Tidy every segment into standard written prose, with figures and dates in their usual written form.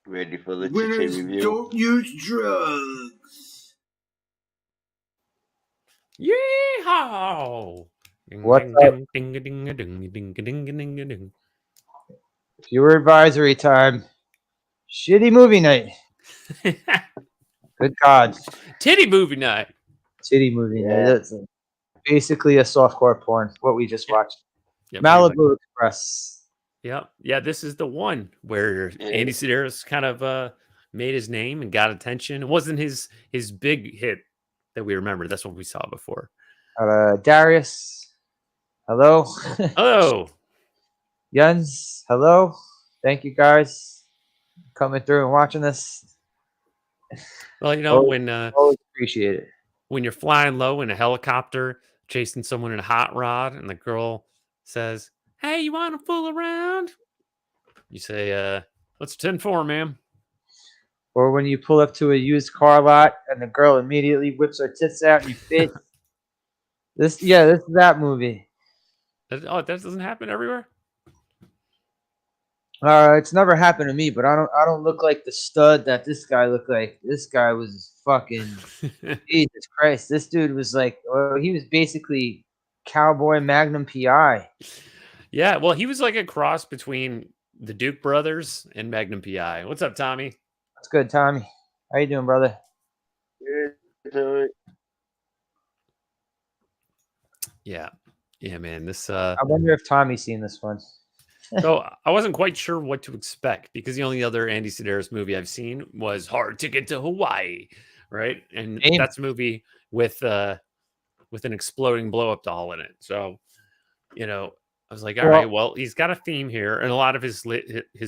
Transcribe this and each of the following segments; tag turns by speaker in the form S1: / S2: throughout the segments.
S1: Ready for the
S2: Winners
S1: Titty review?
S2: don't use drugs.
S3: Yeehaw!
S4: What's up? Viewer advisory time. Shitty movie night. Good God.
S3: Titty movie night.
S4: Titty movie
S1: Yeah.
S4: night. That's basically a softcore porn. What we just watched.
S3: Yeah, pretty much.
S4: Malibu Express.
S3: Yeah. This is the one where Andy Sedaris kind of made his name and got attention. It wasn't his big hit that we remember. That's what we saw before.
S4: Darius. Hello.
S3: Hello.
S4: Jens. Hello. Thank you guys coming through and watching this.
S3: Well, you know,
S4: always appreciate it.
S3: When you're flying low in a helicopter, chasing someone in a hot rod, and the girl says, "Hey, you want to fool around?" You say, "What's 10-4, ma'am?"
S4: Or when you pull up to a used car lot and the girl immediately whips her tits out in your face. This is that movie.
S3: That doesn't happen everywhere.
S4: It's never happened to me, but I don't look like the stud that this guy looked like. This guy was fucking Jesus Christ. This dude was like, he was basically cowboy Magnum PI.
S3: Yeah, well, he was like a cross between the Duke brothers and Magnum PI. What's up, Tommy?
S4: That's good, Tommy. How you doing, brother?
S3: Yeah, man. This.
S4: I wonder if Tommy's seen this one.
S3: So I wasn't quite sure what to expect because the only other Andy Sedaris movie I've seen was Hard Ticket to Hawaii, right? And that's a movie with an exploding blow up doll in it. So, you know, I was like, all right, well, he's got a theme here, and a lot of his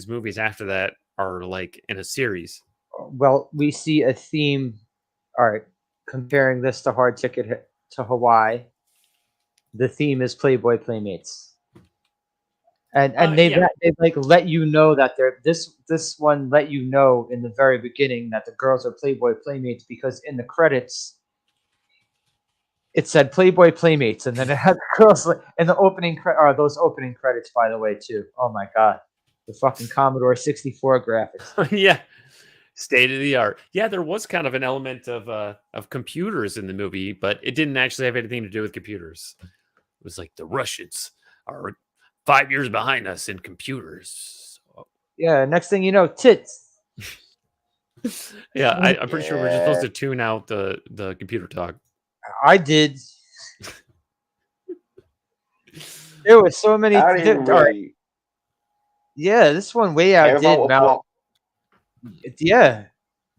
S3: movies after that are like in a series.
S4: Well, we see a theme. All right, comparing this to Hard Ticket to Hawaii, the theme is Playboy Playmates. And they like let you know that they're this one let you know in the very beginning that the girls are Playboy Playmates because in the credits it said Playboy Playmates and then it had the girls in the opening those opening credits, by the way, too. Oh my God, the fucking Commodore 64 graphics.
S3: Yeah, state of the art. Yeah, there was kind of an element of computers in the movie, but it didn't actually have anything to do with computers. It was like the Russians are 5 years behind us in computers.
S4: Yeah, next thing you know, tits.
S3: Yeah, I'm pretty sure we're just supposed to tune out the computer talk.
S4: I did. There was so many. Yeah, this one way outdid Mal. Yeah,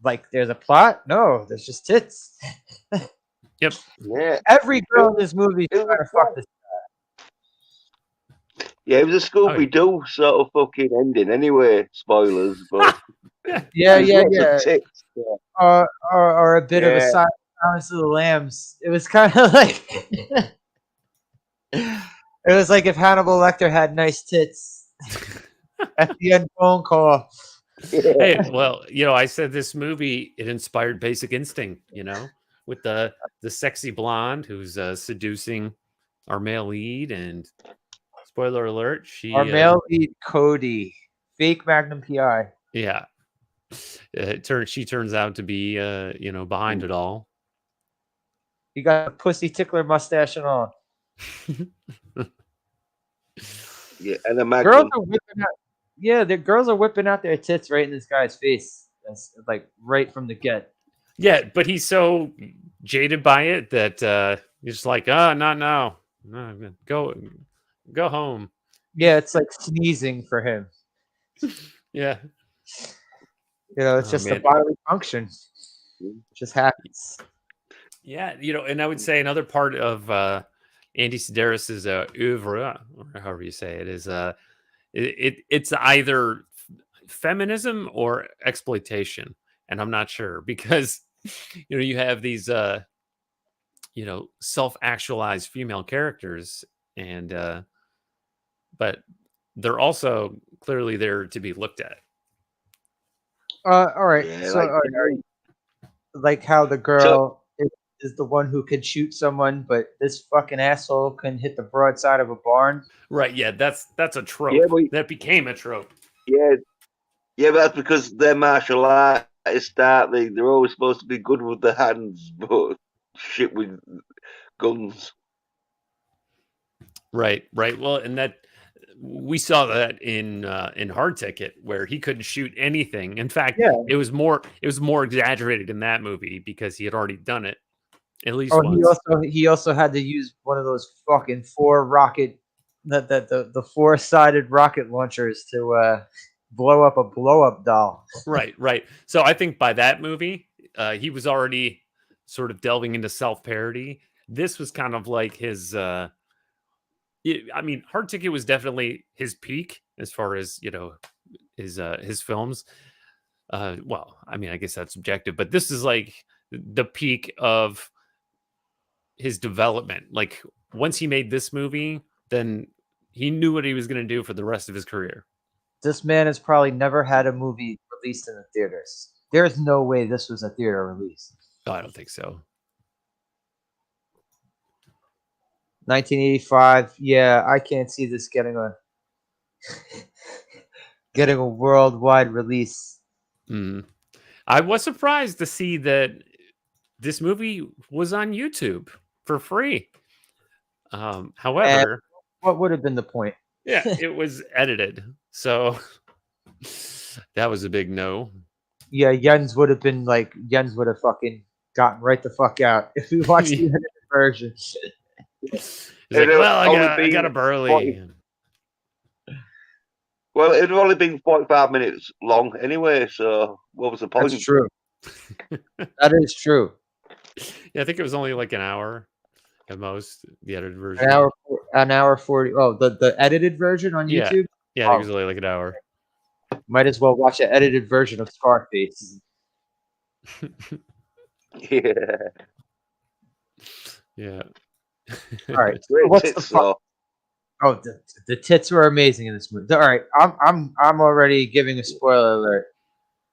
S4: like there's a plot. No, there's just tits.
S3: Yep.
S1: Yeah.
S4: Every girl in this movie is trying to fuck this.
S1: Yeah, it was a Scooby-Doo sort of fucking ending anyway. Spoilers, but
S4: yeah.
S1: Tits,
S4: or a bit of a Silence of the Lambs. It was kind of like it was like if Hannibal Lecter had nice tits at the end phone call.
S3: Hey, well, you know, I said this movie, it inspired Basic Instinct, you know, with the sexy blonde who's seducing our male lead, and spoiler alert,
S4: our male lead, Cody, fake Magnum PI.
S3: Yeah. She turns out to be you know, behind it all.
S4: You got a pussy tickler mustache and all.
S1: Yeah, and the Magnum.
S4: The girls are whipping out their tits right in this guy's face. That's like right from the get.
S3: Yeah, but he's so jaded by it that he's just like, not now. No, go home.
S4: Yeah, it's like sneezing for him.
S3: Yeah.
S4: You know, it's just a bodily function. It just happens.
S3: Yeah, you know, and I would say another part of Andy Sedaris's oeuvre, or however you say it, is it's either feminism or exploitation, and I'm not sure because you know you have these you know, self-actualized female characters, and but they're also clearly there to be looked at.
S4: All right,
S1: Yeah,
S4: so like how the girl is the one who could shoot someone, but this fucking asshole can hit the broadside of a barn.
S3: Right? Yeah, that's a trope.
S1: Yeah,
S3: that became a trope.
S1: Yeah, Yeah, but that's because they're martial artists, aren't they? They're always supposed to be good with the hands, but shit with guns.
S3: Right. Well, and that we saw that in Hard Ticket, where he couldn't shoot anything. In fact,
S4: Yeah.
S3: it was more exaggerated in that movie because he had already done it at least
S4: Oh,
S3: once.
S4: he also had to use one of those fucking the 4-sided rocket launchers to blow up a blow up doll.
S3: Right. So I think by that movie, he was already sort of delving into self parody. This was kind of like his. I mean, Hard Ticket was definitely his peak as far as his films. Well, I mean, I guess that's subjective, but this is like the peak of his development. Like once he made this movie, then he knew what he was going to do for the rest of his career.
S4: This man has probably never had a movie released in the theaters. There's no way this was a theater release.
S3: Oh, I don't think so.
S4: 1985. Yeah, I can't see this getting a worldwide release.
S3: I was surprised to see that this movie was on YouTube for free. However,
S4: what would have been the point?
S3: Yeah, it was edited, so that was a big no.
S4: Yeah, Jens would have fucking gotten right the fuck out if we watched the edited version.
S3: He's like, well, I got a burly.
S1: Well, it'd only been 45 minutes long anyway, so what was the point?
S4: That's true. That is true.
S3: Yeah, I think it was only like an hour at most, the edited version.
S4: An hour 40. Oh, the edited version on YouTube?
S3: Yeah, I think it was only like an hour.
S4: Might as well watch an edited version of Scarface.
S3: Yeah.
S4: All right.
S1: What's tits, the
S4: Oh, the tits were amazing in this movie. All right, I'm already giving a spoiler alert.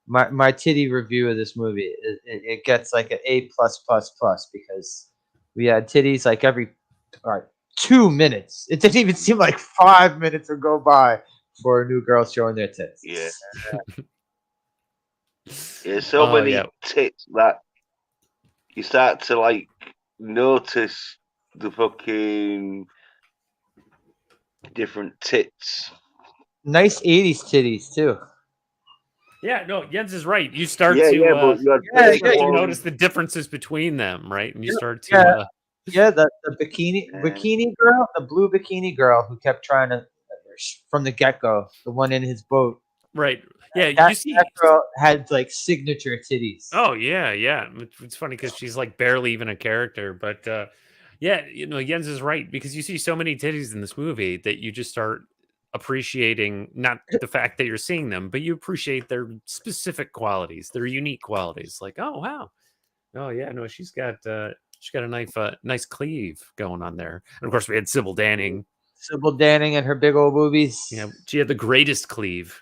S4: My titty review of this movie it gets like an A+++ because we had titties like every 2 minutes. It didn't even seem like 5 minutes would go by for a new girl showing their tits.
S1: Yeah. There's so many tits that you start to like notice the fucking different tits.
S4: Nice 80s titties too.
S3: Yeah, no, Jens is right. You start to notice the differences between them, right? And you start to
S4: the bikini girl, the blue bikini girl who kept trying to from the get-go, the one in his boat.
S3: Right. Yeah,
S4: that girl had like signature titties.
S3: Oh yeah. It's funny because she's like barely even a character, but yeah, Jens is right because you see so many titties in this movie that you just start appreciating not the fact that you're seeing them, but you appreciate their specific qualities, their unique qualities. Like, oh wow, oh yeah, no, she's got a nice cleave going on there. And of course, we had Sybil Danning
S4: and her big old boobies.
S3: Yeah, she had the greatest cleave.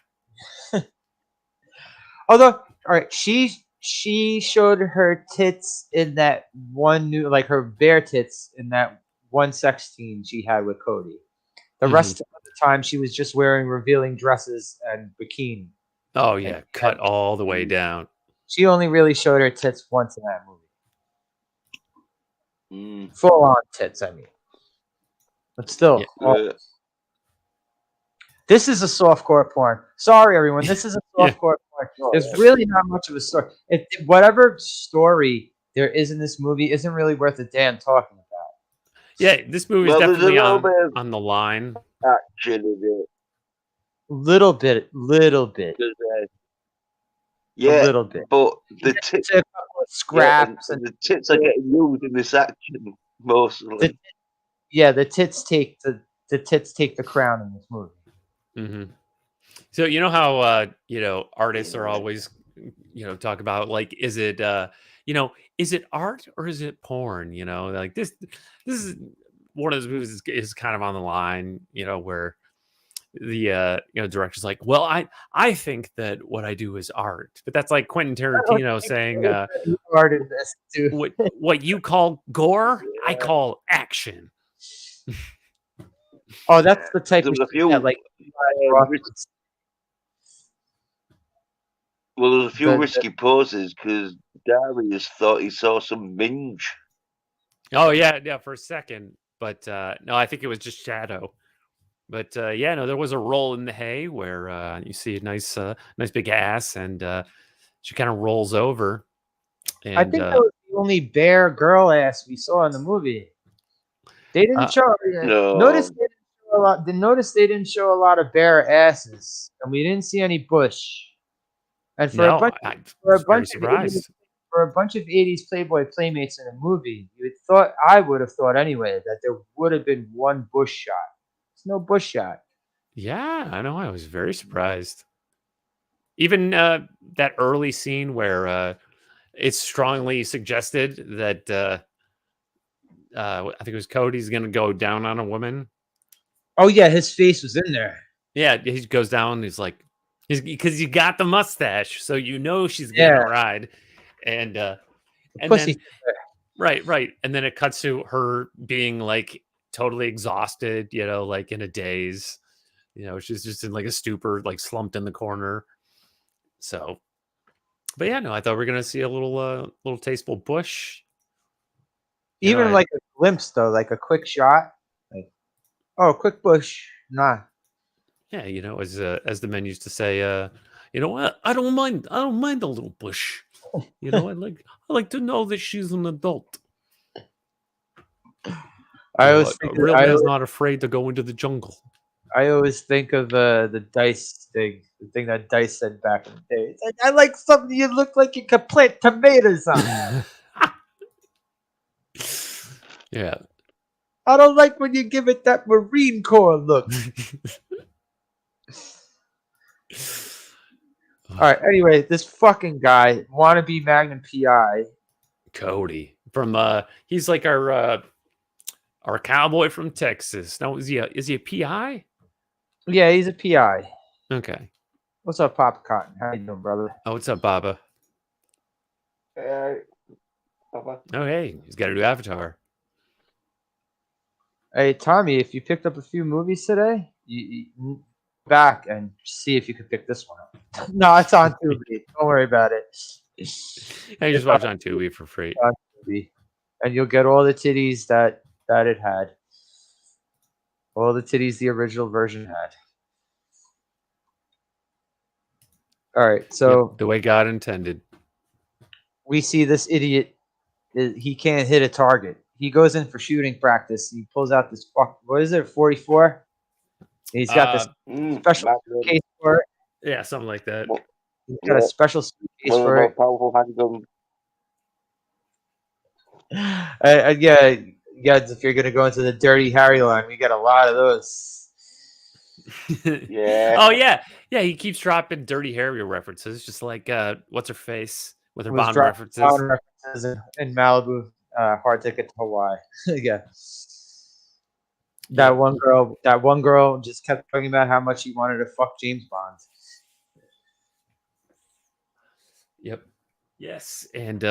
S4: Although, all right, she showed her tits in that one her bare tits in that one sex scene she had with Cody. The rest of the time, she was just wearing revealing dresses and bikini.
S3: Oh yeah, cut all the way down.
S4: She only really showed her tits once in that movie. Full on tits, I mean. But still, this is a softcore porn. Sorry, everyone. This is a softcore porn. There's really not much of a story. Whatever story there is in this movie isn't really worth a damn talking about.
S3: Yeah, this movie is definitely on the line.
S1: Action in it.
S4: Little bit.
S1: Yeah,
S4: a little bit.
S1: But the tits,
S4: a couple of scraps,
S1: and the tits are getting used in this action mostly.
S4: The tits take the crown in this movie.
S3: Mm-hmm. So you know how artists are always talk about like, is it art or is it porn? Like this is one of those movies is kind of on the line, where the director's like, well, I think that what I do is art, but that's like Quentin Tarantino saying
S4: art in this too.
S3: what you call gore, I call action.
S4: Oh, that's the type of
S1: few,
S4: like
S1: Well, there's a few
S4: The,
S1: risky poses because Darius thought he saw some minge.
S3: Oh yeah, for a second, but no, I think it was just shadow. But yeah, no, there was a roll in the hay where you see a nice big ass, and she kind of rolls over,
S4: I
S3: and
S4: think that was the only bare girl ass we saw in the movie. They didn't show. Notice
S1: No.
S4: they didn't show a lot. Notice they didn't show a lot of bare asses, and we didn't see any bush. And for a
S3: no,
S4: bunch,
S3: I
S4: for a
S3: was very
S4: bunch of 80s,
S3: surprised.
S4: for a bunch of 80s Playboy playmates in a movie, I would have thought anyway that there would have been one bush shot. There's no bush shot.
S3: Yeah, I know. I was very surprised. Even that early scene where it's strongly suggested that I think it was Cody's going to go down on a woman.
S4: Oh yeah, his face was in there.
S3: Yeah, he goes down. He's like, because you got the mustache, so you know she's getting a ride, and
S4: Pussy.
S3: then right, and then it cuts to her being like totally exhausted, like in a daze. She's just in like a stupor, like slumped in the corner. So, but yeah, no, I thought we were gonna see a little tasteful bush.
S4: Even like a glimpse though, like a quick shot. Like, oh, quick bush. Nah.
S3: Yeah, as the men used to say, you know what? I don't mind a little bush. I like to know that she's an adult. A real man's not afraid to go into the jungle.
S4: I always think of the Dice thing, the thing that Dice said back in the day. It's like, I like something you look like you could plant tomatoes on.
S3: Yeah.
S4: I don't like when you give it that Marine Corps look. All right. Anyway, this fucking guy, wannabe Magnum PI,
S3: Cody from he's like our cowboy from Texas. Now is he a PI?
S4: Yeah, he's a PI.
S3: Okay.
S4: What's up, Pop Cotton? How you doing, brother?
S3: Oh, what's up, Baba?
S1: Papa.
S3: Oh, hey, he's got a new avatar.
S4: Hey, Tommy, if you picked up a few movies today, you back and see if you could pick this one up. No, it's on Tubi. Don't worry about it.
S3: Hey, just watch on Tubi for free.
S4: On Tubi. And you'll get all the titties that it had. All the titties the original version had. All right, so
S3: Yep, the way God intended.
S4: we see this idiot. He can't hit a target. He goes in for shooting practice. He pulls out this what is it, 44? He's got this special case for it.
S3: Yeah, something like that.
S4: He's got a special suitcase for it.
S1: Powerful handgun.
S4: Yeah. If you're gonna go into the Dirty Harry line, we got a lot of those.
S1: Yeah.
S3: Oh yeah. He keeps dropping Dirty Harry references, just like what's her face with her Bond references.
S4: Bond references in Malibu, Hard Ticket to Hawaii. Yeah. That one girl just kept talking about how much she wanted to fuck James Bond.
S3: Yep. Yes. And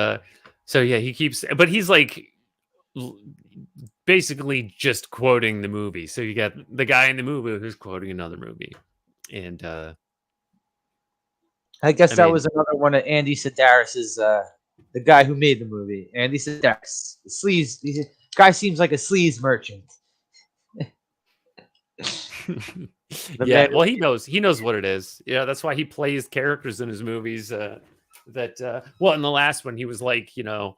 S3: so yeah, he keeps, but he's like basically just quoting the movie. So you got the guy in the movie who's quoting another movie. And
S4: I guess that was another one of Andy Sedaris's, the guy who made the movie. Andy Sedaris. The sleaze. Guy seems like a sleaze merchant.
S3: Yeah, well, he knows what it is. Yeah, that's why he plays characters in his movies. Well, in the last one, he was like, he was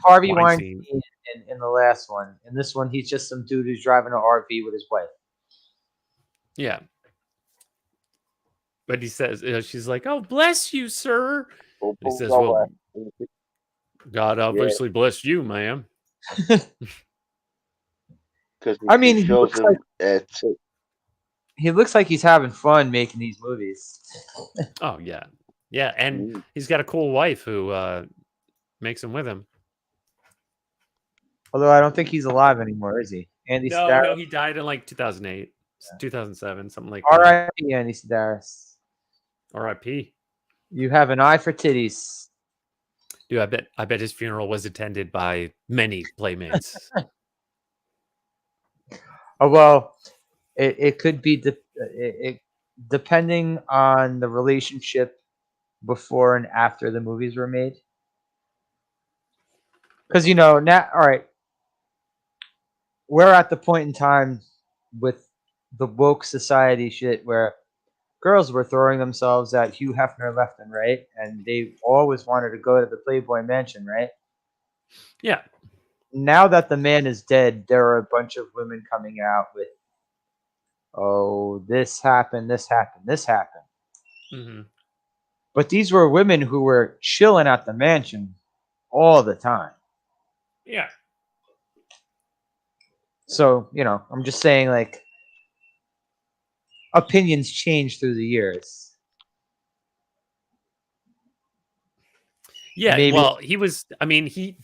S3: Harvey Weinstein
S4: in the last one. In this one, he's just some dude who's driving an RV with his wife.
S3: Yeah, but he says, she's like, "Oh, bless you, sir." He says, "Well, God obviously blessed you, ma'am."
S4: I mean, he looks like he's having fun making these movies.
S3: Oh yeah, and he's got a cool wife who makes him with him.
S4: Although I don't think he's alive anymore, is he? Andy Sedaris?
S3: No, he died in like 2008, 2007, something like that.
S4: R.I.P. Andy Sedaris.
S3: R.I.P.
S4: You have an eye for titties.
S3: Dude, I bet his funeral was attended by many playmates.
S4: Oh well, it could be depending on the relationship before and after the movies were made. Because now, all right, we're at the point in time with the woke society shit where girls were throwing themselves at Hugh Hefner left and right, and they always wanted to go to the Playboy Mansion, right?
S3: Yeah.
S4: Now that the man is dead, there are a bunch of women coming out with, oh, this happened, this happened, this happened.
S3: Mm-hmm.
S4: But these were women who were chilling at the mansion all the time.
S3: Yeah.
S4: So, I'm just saying, like, opinions change through the years.
S3: Yeah.
S4: Maybe.
S3: Well, he was. I mean, he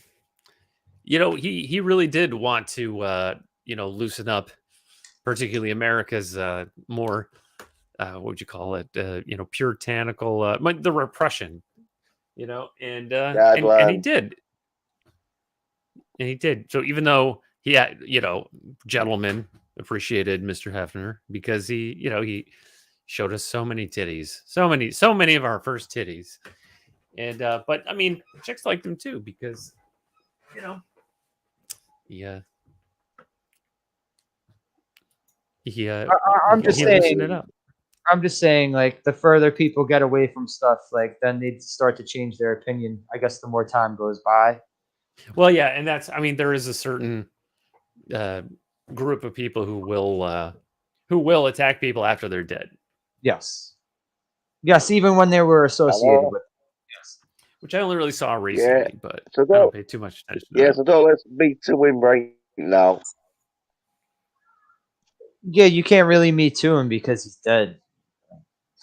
S3: really did want to loosen up, particularly America's more what would you call it? Puritanical, the repression. And he did. And he did. So even though he had, gentlemen appreciated Mr. Hefner because he showed us so many titties, so many of our first titties. And but I mean, chicks liked him too because yeah.
S4: I'm just saying.
S3: Loosened it up.
S4: I'm just saying, like, the further people get away from stuff, like, then they start to change their opinion. I guess the more time goes by.
S3: Well, yeah, and there is a certain group of people who will attack people after they're dead.
S4: Yes, even when they were associated with. Yes,
S3: which I only really saw recently, but
S1: So
S3: I don't pay too much attention. To that.
S1: So don't let's Me Too him right now.
S4: Yeah, you can't really Me Too him because he's dead.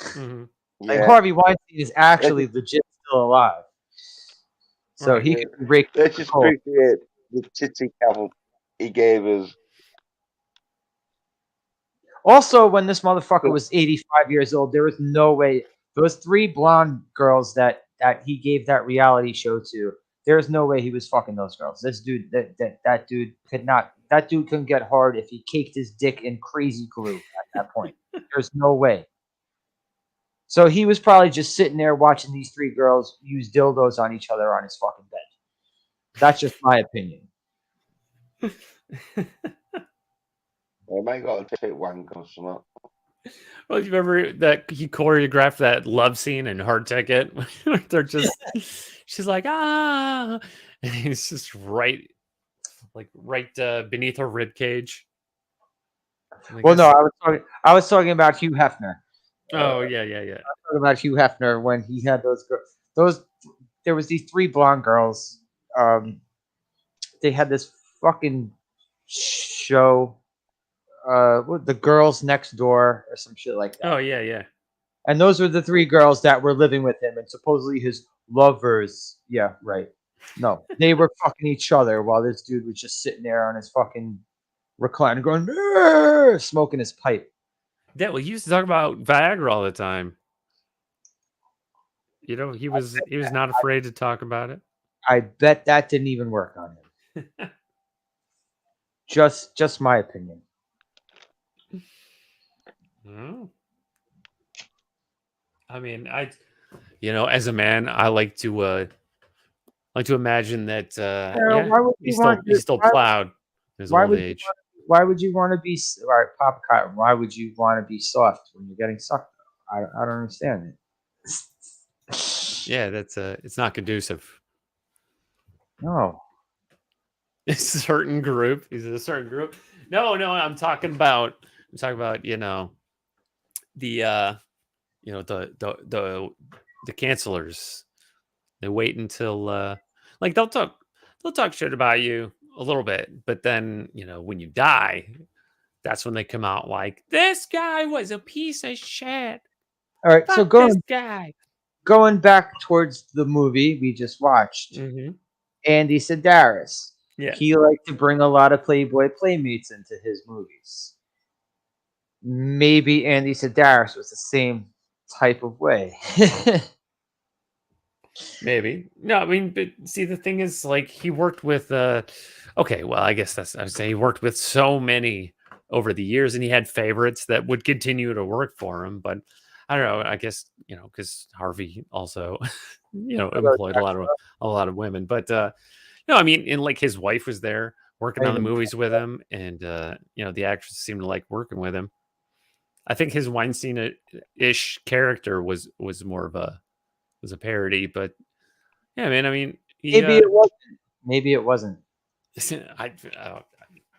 S3: Mm-hmm.
S4: Like Harvey Weinstein is actually legit still alive, so he could break.
S1: Let's just appreciate the titty count he gave us.
S4: Also, when this motherfucker was 85 years old, there was no way those 3 blonde girls that he gave that reality show to. There's no way he was fucking those girls. This dude, that dude could not. That dude couldn't get hard if he caked his dick in crazy glue at that point. There's no way. So he was probably just sitting there watching these 3 girls use dildos on each other on his fucking bed. That's just my opinion.
S1: I might got to take one or something.
S3: Well, you remember that he choreographed that love scene in Hard Ticket? They're just, she's like, ah, and he's just right beneath her rib cage.
S4: Well, no, I was talking about Hugh Hefner.
S3: Oh yeah.
S4: I was talking about Hugh Hefner when he had those girls. There was these 3 blonde girls. They had this fucking show. The Girls Next Door or some shit like that.
S3: Oh yeah.
S4: And those were the 3 girls that were living with him and supposedly his lovers. Yeah, right. No, they were fucking each other while this dude was just sitting there on his fucking recliner going, smoking his pipe.
S3: Yeah, well, he used to talk about Viagra all the time. He was not afraid to talk about it.
S4: I bet that didn't even work on him. Just my opinion.
S3: Oh. I mean, as a man, I like to imagine that he's still plowed in his old age.
S4: Why would you want to be all right, Papa Cotton? Why would you want to be soft when you're getting sucked? I don't understand it.
S3: Yeah, that's it's not conducive.
S4: No.
S3: It's a certain group. He's a certain group. No, I'm talking about the cancelers. They wait until they'll talk shit about you a little bit, but then when you die, that's when they come out like, this guy was a piece of shit.
S4: All right,
S3: Fuck
S4: so going back towards the movie we just watched, Andy Sedaris.
S3: Yeah,
S4: he liked to bring a lot of Playboy playmates into his movies. Maybe Andy Sedaris was the same type of way.
S3: Maybe. No, I mean, but see, the thing is, like, he worked with okay, well, I guess I would say he worked with so many over the years, and he had favorites that would continue to work for him. But I don't know. I guess because Harvey also employed a lot of women. But no, I mean, and like his wife was there working on the movies with him, and the actress seemed to like working with him. I think his Weinstein-ish character was more of a parody, but yeah, man. I mean,
S4: Maybe it wasn't. Maybe it wasn't.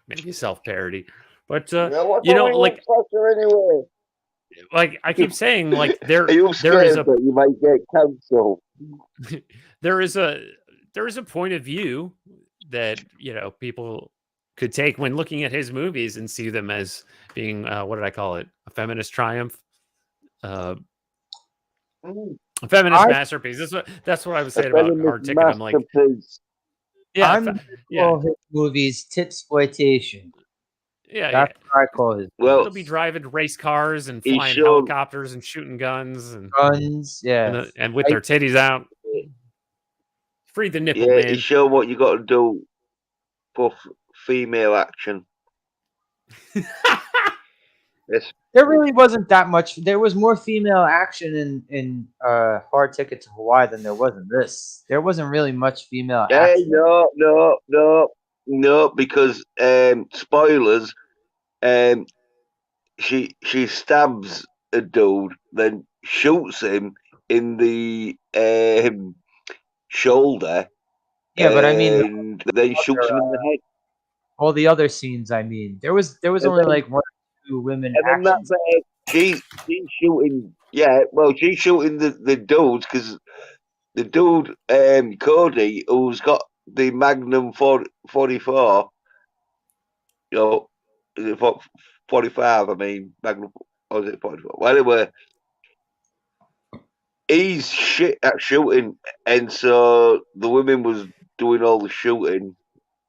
S3: Maybe self-parody, but
S1: What's
S3: like
S1: anyway?
S3: like I keep saying, like there
S1: Are you
S3: is
S1: scared
S3: a
S1: that you might get cancelled?
S3: there is a point of view that people could take when looking at his movies and see them as being what did I call it? A feminist triumph, a feminist masterpiece. That's what I would say about Hard Ticket. I'm like, yeah,
S4: I'm call his movies titsploitation.
S3: Yeah,
S4: that's what I call his.
S3: Well, they'll be driving race cars and flying helicopters and shooting guns and
S4: yeah,
S3: and with their titties out. Free the nipple,
S1: yeah,
S3: man.
S1: you show what you got to do for female action. Yes.
S4: There really wasn't that much. There was more female action in Hard Ticket to Hawaii than there was in this. There wasn't really much female action.
S1: No, because spoilers. She stabs a dude, then shoots him in the shoulder.
S4: Yeah, but I mean,
S1: then shoots him in the head.
S4: All the other scenes, I mean, there was only like 1 or 2 women.
S1: And then she's shooting. Yeah, well, she's shooting the dudes because the dude Cody, who's got the Magnum 44, 45. I mean, Magnum. Or was it 44? Well, anyway, he's shit at shooting, and so the women was doing all the shooting.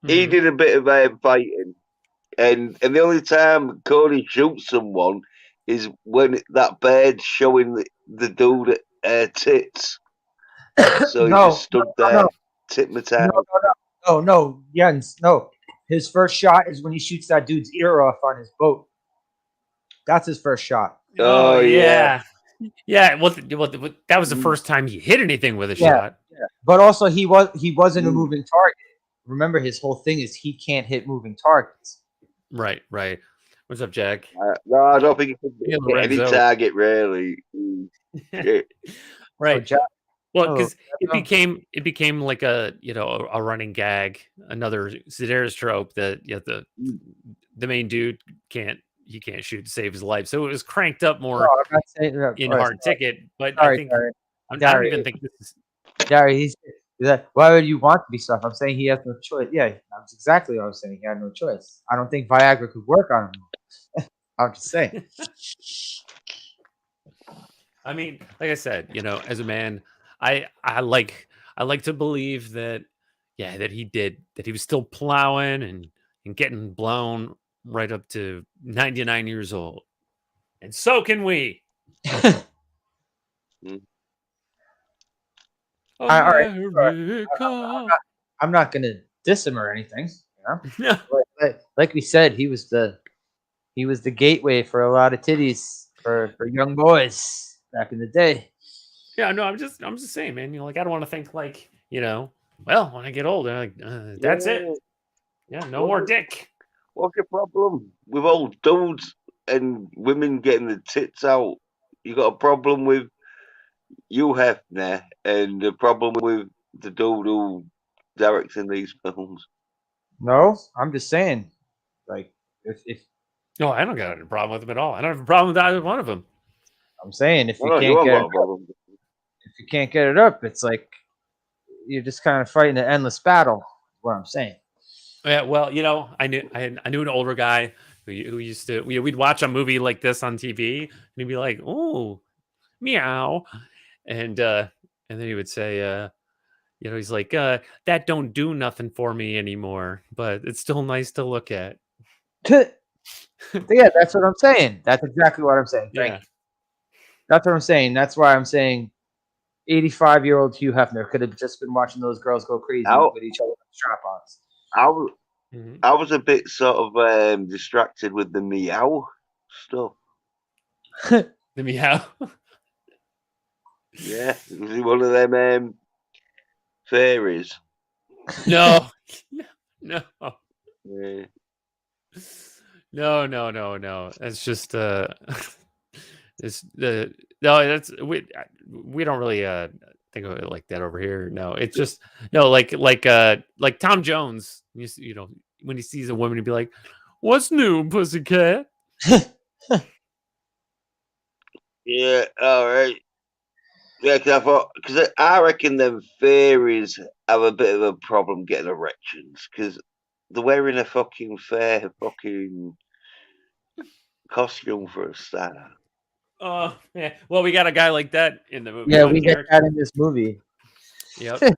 S1: Mm-hmm. He did a bit of fighting, and the only time Cody shoots someone is when that bird's showing the dude tits. So he just stood there, tit my tat.
S4: No, Jens, no. His first shot is when he shoots that dude's ear off on his boat. That's his first shot.
S3: Oh yeah. Yeah, well, that was the first time he hit anything with a shot.
S4: Yeah. But also, he wasn't a moving target. Remember, his whole thing is he can't hit moving targets.
S3: Right. What's up, Jack?
S1: No, I don't think he can hit any target, really.
S3: Right. Well, because it became like a running gag, another Sedaris trope that the main dude can't shoot to save his life. So it was cranked up more in Hard Ticket. But I don't even think this is.
S4: Gary, why would you want to be stuff? I'm saying he has no choice. Yeah, that's exactly what I was saying. He had no choice. I don't think Viagra could work on him. I'm just saying.
S3: I mean, like I said, as a man, I like to believe that he was still plowing and getting blown right up to 99 years old. And so can we.
S4: All right. I'm not going to diss him or anything.
S3: Yeah.
S4: Like we said, he was the gateway for a lot of titties for young boys back in the day.
S3: Yeah, no, I'm just saying, man. I don't want to think like, well, when I get older, that's it. Yeah, no more dick.
S1: What's your problem with old dudes and women getting the tits out? You got a problem with Hugh Hefner and a problem with the dude who directs in these films?
S4: No, I'm just saying, like, if
S3: no, I don't got a problem with them at all. I don't have a problem with either one of them.
S4: I'm saying if you can't get it up, it's like you're just kind of fighting an endless battle. Is what I'm saying.
S3: Yeah, well, I knew an older guy who used to we'd watch a movie like this on TV and he'd be like, "Oh, meow," and then he would say, he's like, "That don't do nothing for me anymore, but it's still nice to look at."
S4: Yeah, that's what I'm saying. That's exactly what I'm saying.
S3: Yeah.
S4: That's what I'm saying. That's why I'm saying 85-year-old Hugh Hefner could have just been watching those girls go crazy with each other with strap-ons.
S1: I was a bit sort of distracted with the meow stuff.
S3: The meow.
S1: Yeah, was he one of them fairies?
S3: No, no,
S1: Yeah.
S3: no. That's just it's the no. That's we don't really think of it like that over here. No, it's just no like Tom Jones. You know when he sees a woman, he'd be like, "What's new, pussycat?"
S1: Yeah, all right. Yeah, because I reckon them fairies have a bit of a problem getting erections because they're wearing a fucking fair fucking costume for a start.
S3: Oh yeah. Well, we got a guy like that in the movie.
S4: Yeah,
S3: too,
S4: we get
S3: Garrett.
S4: that in this movie.
S3: Yep.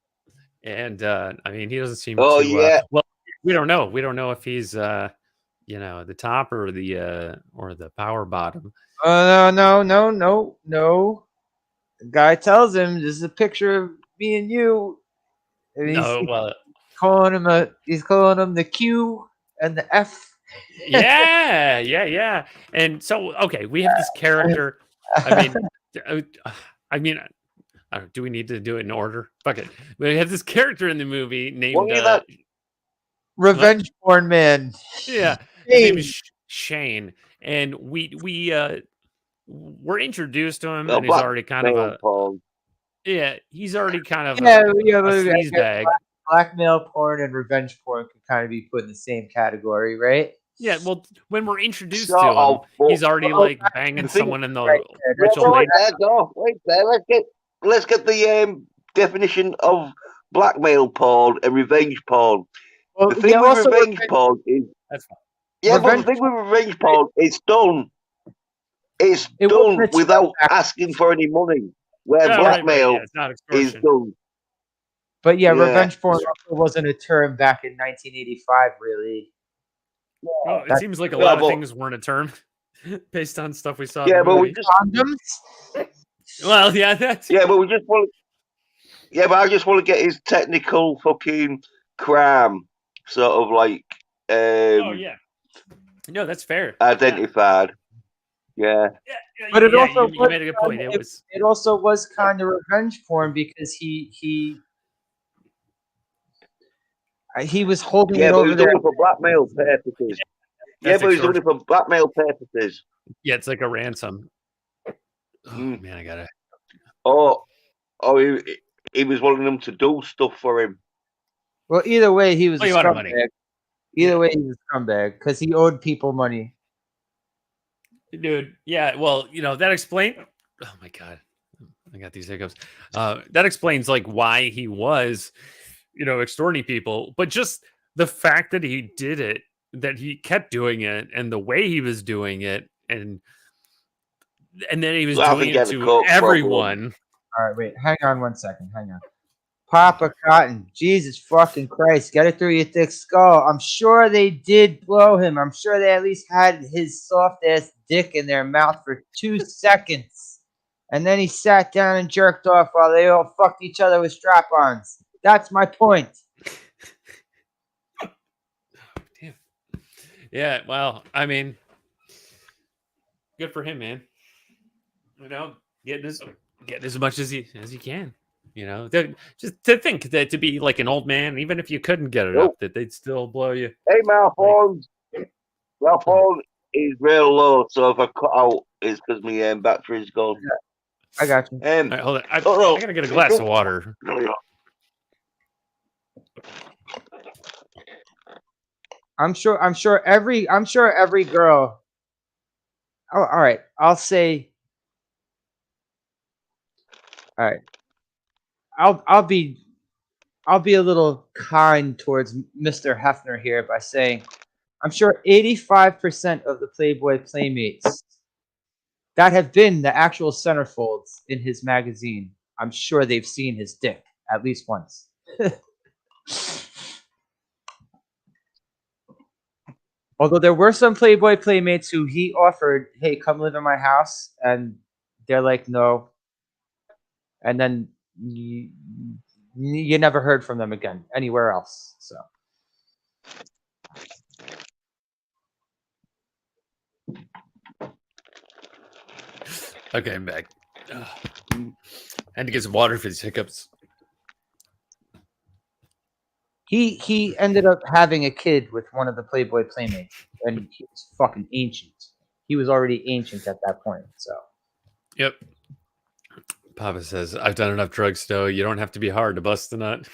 S3: And I mean, he doesn't seem
S1: Oh
S3: to.
S1: yeah,
S3: Well, we don't know. We don't know if he's you know, the top or the power bottom.
S4: Oh no. The guy tells him, "This is a picture of me and you." And
S3: No, well,
S4: he's calling him the Q and the F.
S3: yeah. And so, okay, we have this character. I mean, uh, I mean, do we need to do it in order? Fuck it. We have this character in the movie named
S4: Revenge porn man.
S3: yeah, his name is Shane, and we're introduced to him,
S1: well,
S3: and he's already kind of a
S1: Paul.
S3: he's already kind of
S4: Yeah,
S3: a sleaze bag.
S4: Blackmail porn and revenge porn can kind of be put in the same category, right?
S3: Yeah, well, when we're introduced
S1: Sort
S3: to him,
S1: of, but-
S3: he's already like banging someone in the Rachel
S1: Yeah,
S3: Lane.
S1: wait there. Let's get the definition of blackmail porn and revenge porn.
S4: Well,
S1: The thing with revenge porn is
S3: That's fine.
S1: yeah, but the thing with revenge porn, it's done. It's
S4: It
S1: done
S4: wasn't a
S1: without
S4: trap.
S1: asking for any money. Where
S3: Yeah,
S1: blackmail
S3: Yeah, it's not
S1: is
S3: extortion.
S1: done.
S4: But yeah,
S1: Yeah.
S4: revenge porn also wasn't a term back in 1985, really.
S3: Well, it seems like a
S1: Yeah,
S3: lot of
S1: but-
S3: things weren't a term based on stuff we saw.
S1: Yeah,
S3: in the
S1: but we
S3: movie.
S1: just
S4: Condoms?
S3: Well, yeah, that's
S1: yeah, but we just want. Yeah, but I just want to get his technical fucking crime sort of like
S3: oh yeah. No, that's fair.
S1: identified. Yeah.
S3: Yeah,
S4: But it
S3: yeah,
S4: also
S3: you
S4: was
S3: made a good point.
S4: it also was kind of revenge porn because he was holding
S1: Yeah,
S4: it
S1: but
S4: over
S1: he's
S4: there.
S1: doing it for blackmail purposes. Yeah,
S3: That's
S1: but he's doing it
S3: extortion.
S1: for blackmail purposes.
S3: Yeah, it's like a ransom. Oh
S1: Mm.
S3: man, I gotta.
S1: Oh, he was wanting them to do stuff for him.
S4: Well, either way, he was a
S3: you wanted money.
S4: scumbag. Either way, he was a scumbag because he owed people money.
S3: Dude, yeah, well, you know, that explains. Oh my god, I got these hiccups. That explains like why he was, you know, extorting people, but just the fact that he did it, that he kept doing it, and the way he was doing it, and then he was
S1: I
S3: doing
S1: think he
S3: it
S1: had a
S3: to
S1: coke problem.
S3: everyone.
S4: All right, wait, hang on one second. Hang on. Papa Cotton, Jesus fucking Christ, get it through your thick skull. I'm sure they did blow him. I'm sure they at least had his soft ass dick in their mouth for 2 seconds. And then he sat down and jerked off while they all fucked each other with strap ons. That's my point.
S3: Damn. Yeah, well, I mean, good for him, man. You know, getting as much as he can. You know, just to think that to be like an old man, even if you couldn't get it up, that they'd still blow you.
S1: Hey, my phone is real low, so if I cut out, it's because my battery's gone.
S4: I got you.
S3: All right, hold on. I gotta get a glass of water.
S4: I'm sure every girl. Oh, all right. I'll say. All right. I'll be a little kind towards Mr. Hefner here by saying I'm sure 85% of the Playboy playmates that have been the actual centerfolds in his magazine, I'm sure they've seen his dick at least once. Although there were some Playboy playmates who he offered, hey, come live in my house, and they're like, no. And then you never heard from them again anywhere else. So
S3: Okay, I'm back. Had to get some water for these hiccups.
S4: He ended up having a kid with one of the Playboy playmates, and he was fucking ancient. He was already ancient at that point. So.
S3: Yep. Papa says, "I've done enough drugs, though. You don't have to be hard to bust a nut."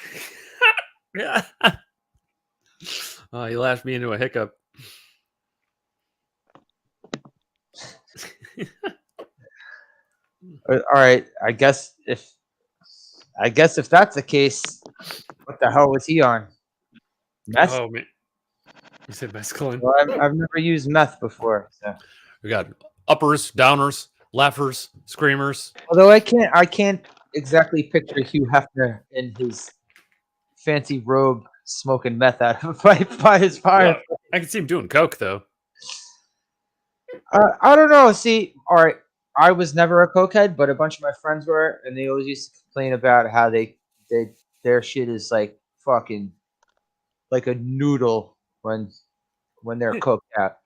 S3: Oh, you laughed me into a hiccup.
S4: All right, I guess if that's the case, what the hell was he on? Meth?
S3: Oh man, you said mescaline.
S4: Well, I've never used meth before. So.
S3: We got uppers, downers, laughers, screamers.
S4: Although I can't exactly picture Hugh Hefner in his fancy robe smoking meth out of a pipe by his fire.
S3: Well, I can see him doing coke though.
S4: I don't know. See, all right, I was never a cokehead, but a bunch of my friends were, and they always used to complain about how their shit is like fucking like a noodle when they're coked out.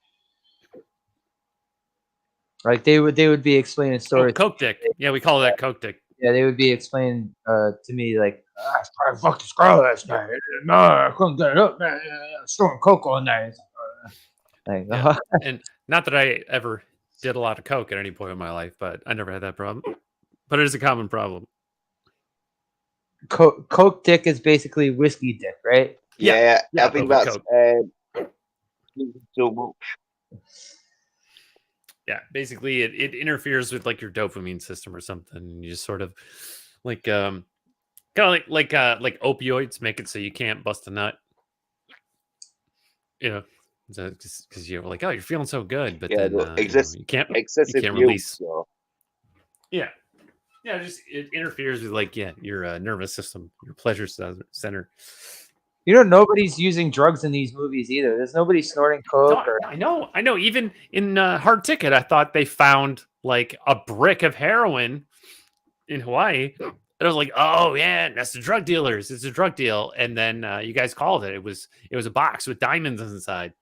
S4: Like they would be explaining stories.
S3: Oh, coke dick. Yeah, we call that coke dick.
S4: Yeah, they would be explaining to me like, I was trying to fuck this girl last night. No, I couldn't get it up. Man. I was throwing coke all night. Like,
S3: Yeah. And not that I ever did a lot of coke at any point in my life, but I never had that problem. But it is a common problem.
S4: Coke dick is basically whiskey dick, right?
S1: Yeah, I think
S3: but
S1: that's
S3: coke.
S1: so much.
S3: Yeah, basically it interferes with like your dopamine system or something. You just sort of like kind of like opioids make it so you can't bust a nut. You know, because you're like, oh, you're feeling so good, but then you can't release.
S1: So.
S3: Yeah, it interferes with like your nervous system, your pleasure center.
S4: You know, nobody's using drugs in these movies either. There's nobody snorting coke.
S3: No, I know. Even in Hard Ticket, I thought they found like a brick of heroin in Hawaii. And I was like, oh yeah, that's the drug dealers. It's a drug deal. And then you guys called it. It was a box with diamonds inside.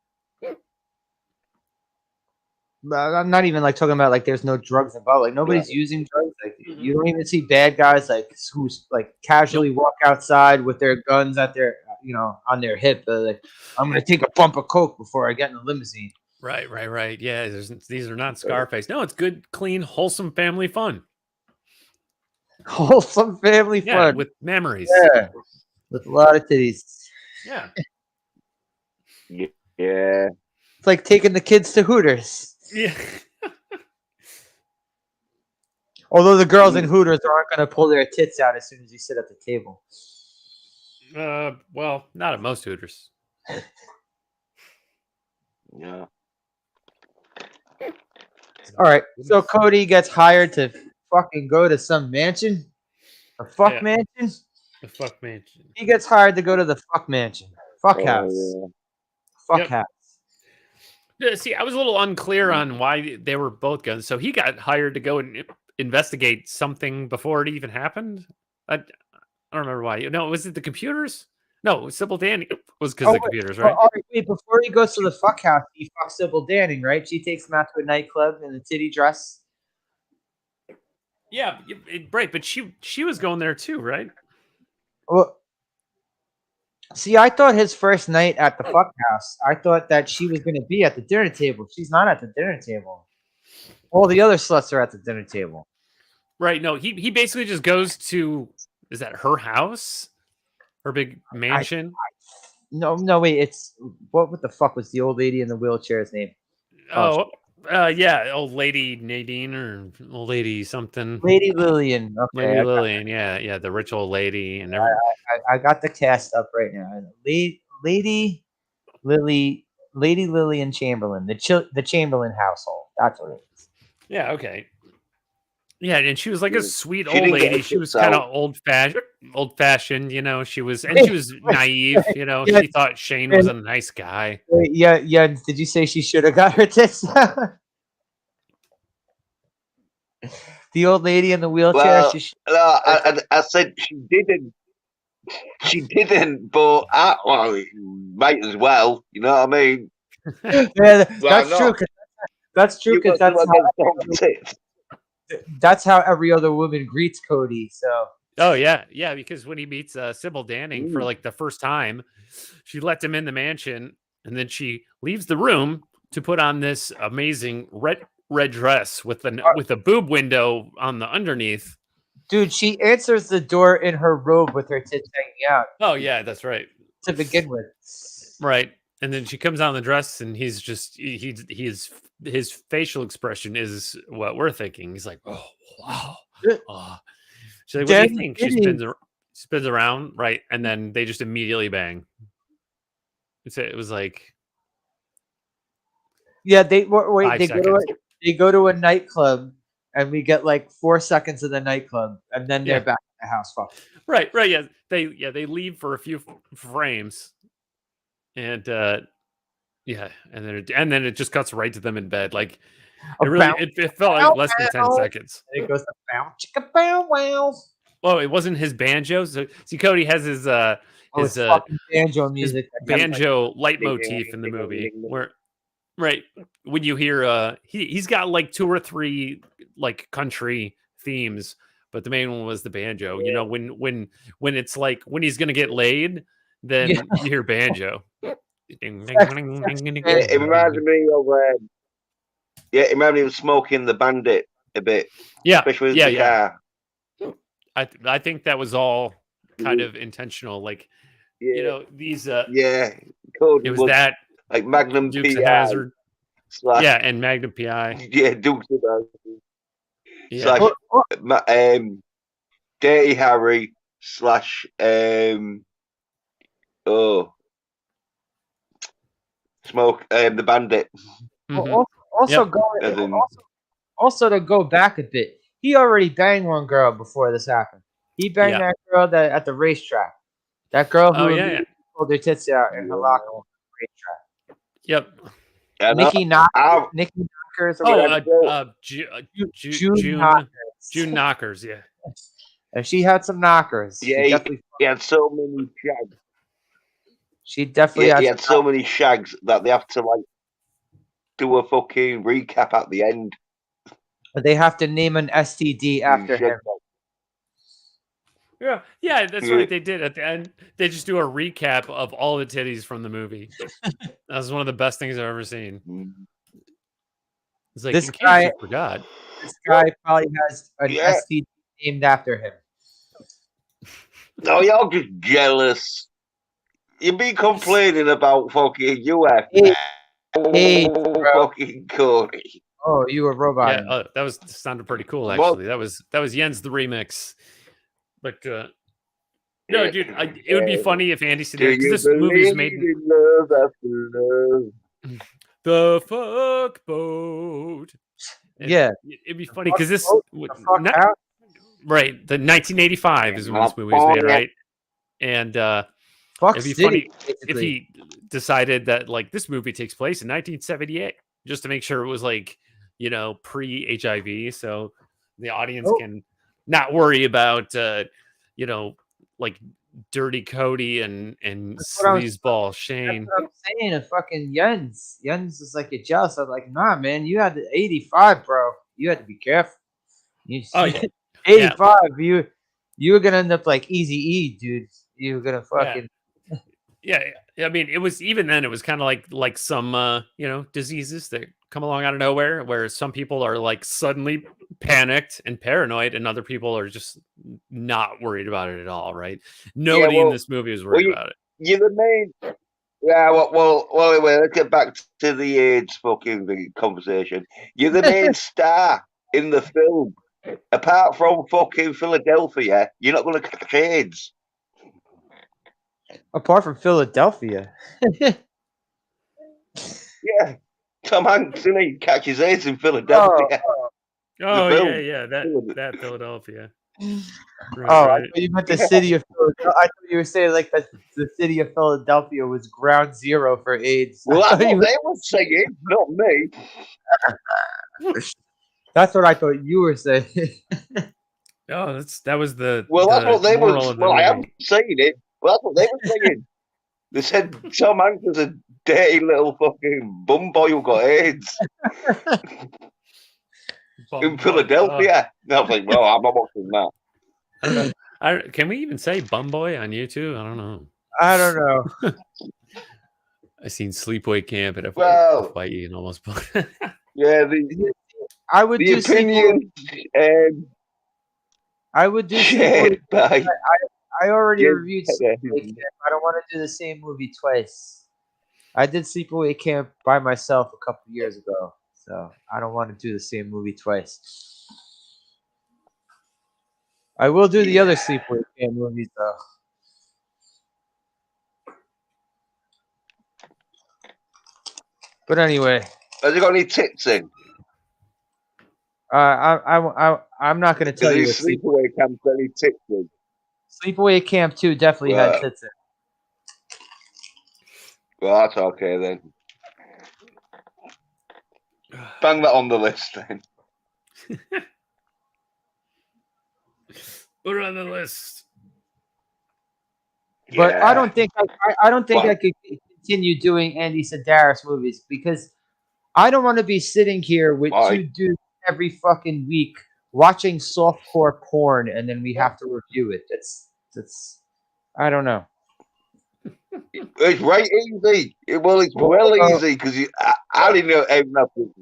S4: I'm not even like talking about like there's no drugs involved. Like nobody's using drugs. Like you don't even see bad guys like who like casually walk outside with their guns at their on their hip. Like I'm gonna take a bump of coke before I get in the limousine.
S3: Right. Yeah, these are not Scarface. No, it's good, clean, wholesome family fun.
S4: Wholesome family fun
S3: with memories.
S4: Yeah, with a lot of titties.
S3: Yeah.
S1: Yeah.
S4: It's like taking the kids to Hooters.
S3: Yeah.
S4: Although the girls in Hooters aren't going to pull their tits out as soon as you sit at the table.
S3: Well, not at most Hooters.
S1: Yeah.
S4: All right. So Cody gets hired to fucking go to some mansion. A fuck mansion?
S3: The fuck mansion.
S4: He gets hired to go to the fuck mansion. Fuck house.
S1: Yeah.
S4: Fuck house.
S3: See, I was a little unclear on why they were both guns. So he got hired to go and investigate something before it even happened. I don't remember why. No, was it the computers? No, Sybil Danning was because of the computers, right?
S4: All right? Wait, before he goes to the fuck house, he fucks Sybil Danning, right? She takes him out to a nightclub in a titty dress.
S3: Yeah, right. But she was going there too, right?
S4: Well, see, I thought his first night at the fuck house, I thought that she was going to be at the dinner table. She's not at the dinner table. All the other sluts are at the dinner table.
S3: Right. No, he basically just goes to, is that her house? Her big mansion?
S4: No, wait. It's, what the fuck was the old lady in the wheelchair's name?
S3: Yeah, old lady Nadine or old lady something.
S4: Lady Lillian. Okay,
S3: Lady Lillian, yeah, the rich old lady. And
S4: I got the cast up right now. Lady Lillian Chamberlain, the Chamberlain household. That's what it is.
S3: Yeah, okay. Yeah, and she was like a sweet old lady. She was kind of old fashioned, She was naive, She thought Shane was a nice guy.
S4: Yeah. Did you say she should have got her tits out? The old lady in the wheelchair.
S1: Well, I said she didn't. She didn't, but might as well. You know what I mean?
S4: Yeah, that's true. That's true because that's how. that's how every other woman greets Cody. So
S3: Oh yeah, yeah. Because when he meets Sybil Danning for like the first time, she lets him in the mansion, and then she leaves the room to put on this amazing red dress with a boob window on the underneath.
S4: dude, she answers the door in her robe with her tits hanging out
S3: Oh yeah, that's right.
S4: to begin with.
S3: Right. And then she comes out in the dress, and he's just his facial expression is what we're thinking. He's like, oh wow. Oh. She's like, what do you think? She spins around, right? And then they just immediately bang. It was like,
S4: yeah, they
S3: 5 seconds.
S4: They go to a nightclub, and we get like 4 seconds of the nightclub, and then they're back in the house. Fuck.
S3: Right. Yeah. They leave for a few frames, and and then it just cuts right to them in bed. Like it felt like less than 10 seconds.
S4: And it goes to bow chicka bow wow.
S3: Well, it wasn't his banjo. So see, Cody has his
S4: banjo music,
S3: his banjo leitmotif in the movie. Where right when you hear he's got like 2 or 3 like country themes, but the main one was the banjo. You know, when it's like when he's gonna get laid, then you hear banjo.
S1: It reminds me of it reminds me of Smoking the Bandit a bit.
S3: Yeah,
S1: especially with the car.
S3: I think that was all kind of intentional. Like, you know, these
S1: Cody
S3: it was that
S1: like Magnum
S3: Dukes
S1: PI
S3: of Hazzard. And Magnum PI.
S1: Yeah, Dukes of Hazzard. Yeah. Dirty Harry / Smoke the Bandit.
S3: Mm-hmm.
S4: Also to go back a bit, he already banged one girl before this happened. He banged that girl at the racetrack. That girl who pulled her tits out in her locker room at the racetrack.
S3: Yep.
S4: Nikki Knockers.
S3: June Knockers. Yeah.
S4: And she had some knockers.
S1: Yeah, he had so many shags.
S4: She definitely
S1: had so many shags that they have to like do a fucking recap at the end.
S4: They have to name an STD after him.
S3: Yeah, that's right. They did at the end. They just do a recap of all the titties from the movie. That was one of the best things I've ever seen. It's like,
S4: this guy
S3: forgot.
S4: This guy probably has an STD named after him.
S1: No, you're just jealous. You be complaining about fucking Hugh Hefner. Fucking Cody.
S4: Oh, you were robot.
S3: Yeah, that sounded pretty cool actually. That was Jens the remix. But no, dude, it would be funny if Andy Sedaris, because this movie's made
S1: love after love.
S3: The fuck boat. It'd be funny because this right, the 1985 is when this movie was made, right? And it'd be funny if he decided that like this movie takes place in 1978, just to make sure it was like, you know, pre-HIV, so the audience can not worry about you know, like Dirty Cody and sleazeball Shane.
S4: That's what I'm saying. And fucking Jens is like, you're jealous. I'm like, nah, man, you had the 85, bro. You had to be careful. 85. You were gonna end up like Easy E, dude. You were gonna fucking.
S3: Yeah, I mean, it was even then. It was kind of like some you know, diseases that come along out of nowhere, where some people are like suddenly panicked and paranoid, and other people are just not worried about it at all. Right? Nobody in this movie was worried about it.
S1: You're the main. Yeah, well, anyway, let's get back to the AIDS fucking conversation. You're the main star in the film. Apart from fucking Philadelphia, you're not going to catch AIDS.
S4: Apart from Philadelphia.
S1: Yeah. Tom Hanks, he catches AIDS in Philadelphia.
S3: That Philadelphia.
S4: Right, I thought you meant the city of Philadelphia. I thought you were saying like that the city of Philadelphia was ground zero for AIDS.
S1: Well, that's what they were saying, not me.
S4: That's what I thought you were saying.
S3: Oh, that was the.
S1: Well, that's what they were. Well, I am saying it. Well, that's what they were saying. They said Tom Hanks was a dirty little fucking bum boy who got AIDS. in Philadelphia. I was like, well, I'm not watching that.
S3: Can we even say Bumboy on YouTube? I don't know.
S4: I don't know.
S3: I seen Sleepaway Camp at FYE and almost.
S1: Yeah,
S4: I would
S1: the
S4: do
S1: opinion.
S4: I would do
S1: Shared by
S4: I already
S1: Jim
S4: reviewed
S1: Hedder.
S4: Sleepaway Camp. I don't want to do the same movie twice. I did Sleepaway Camp by myself a couple years ago, so I don't want to do the same movie twice. I will do the other Sleepaway Camp movies though. But anyway,
S1: Has he got any tits in?
S4: I'm not going to tell you.
S1: Sleepaway Camp any tits in?
S4: Sleepaway Camp 2 definitely had tits in.
S1: Well, that's okay then. Bang that on the list then.
S3: Put it on the list.
S4: But
S1: Yeah.
S4: I don't think I could continue doing Andy Sedaris movies because I don't want to be sitting here with two dudes every fucking week watching softcore porn and then we have to review it. That's I don't know.
S1: It's right easy. It's well easy because I didn't even have to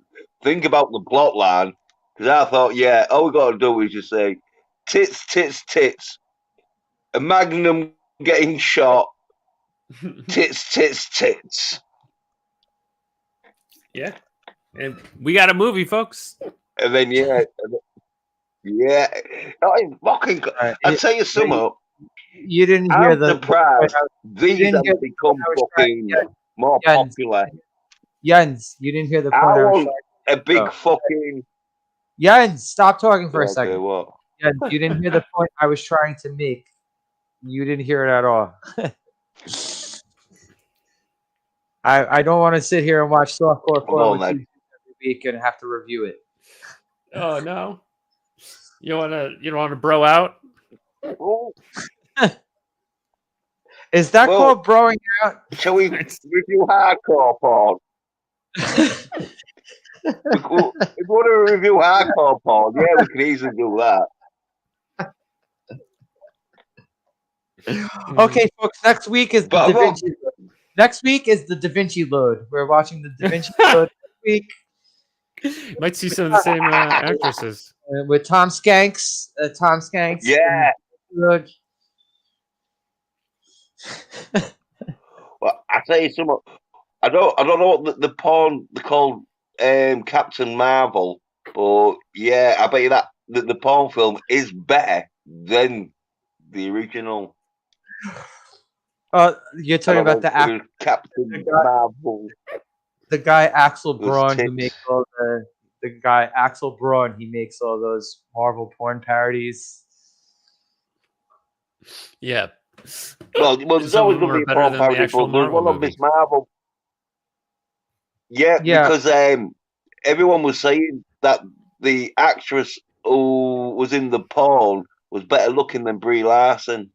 S1: think about the plot line because I thought, yeah, all we got to do is just say tits, tits, tits, a magnum getting shot, tits, tits, tits.
S3: Yeah, and we got a movie, folks.
S1: And then yeah. I'm fucking. I'll tell you something.
S4: You didn't hear
S1: I'm surprised these have become fucking more popular.
S4: Jens, you didn't hear the point.
S1: I want a big fucking.
S4: Jens, stop talking for a
S1: Okay,
S4: second.
S1: what?
S4: Jens, you didn't hear the point I was trying to make. You didn't hear it at all. I don't want to sit here and watch softcore porn with you every week and have to review it.
S3: Oh no! You don't want to bro out?
S4: Is that called broing out?
S1: Shall we review hardcore porn? If we want to review hardcore porn, yeah, we can easily do that.
S4: Okay, folks. Next week is the Da Vinci Load. Next week is the Da Vinci Load. We're watching the Da Vinci Load next week.
S3: Might see some of the same actresses
S4: with Tom Skanks.
S1: Yeah. Well, I tell you something. I don't know what the porn they called Captain Marvel, but yeah, I bet you that the porn film is better than the original.
S4: You're talking about the actor
S1: Captain Marvel.
S4: The guy Axel Braun who makes all the guy Axel Braun. He makes all those Marvel porn parodies.
S1: Yeah. Well, there's always going to be a porn parody, but there's one of Miss Marvel. Yeah, because everyone was saying that the actress who was in the porn was better looking than Brie Larson,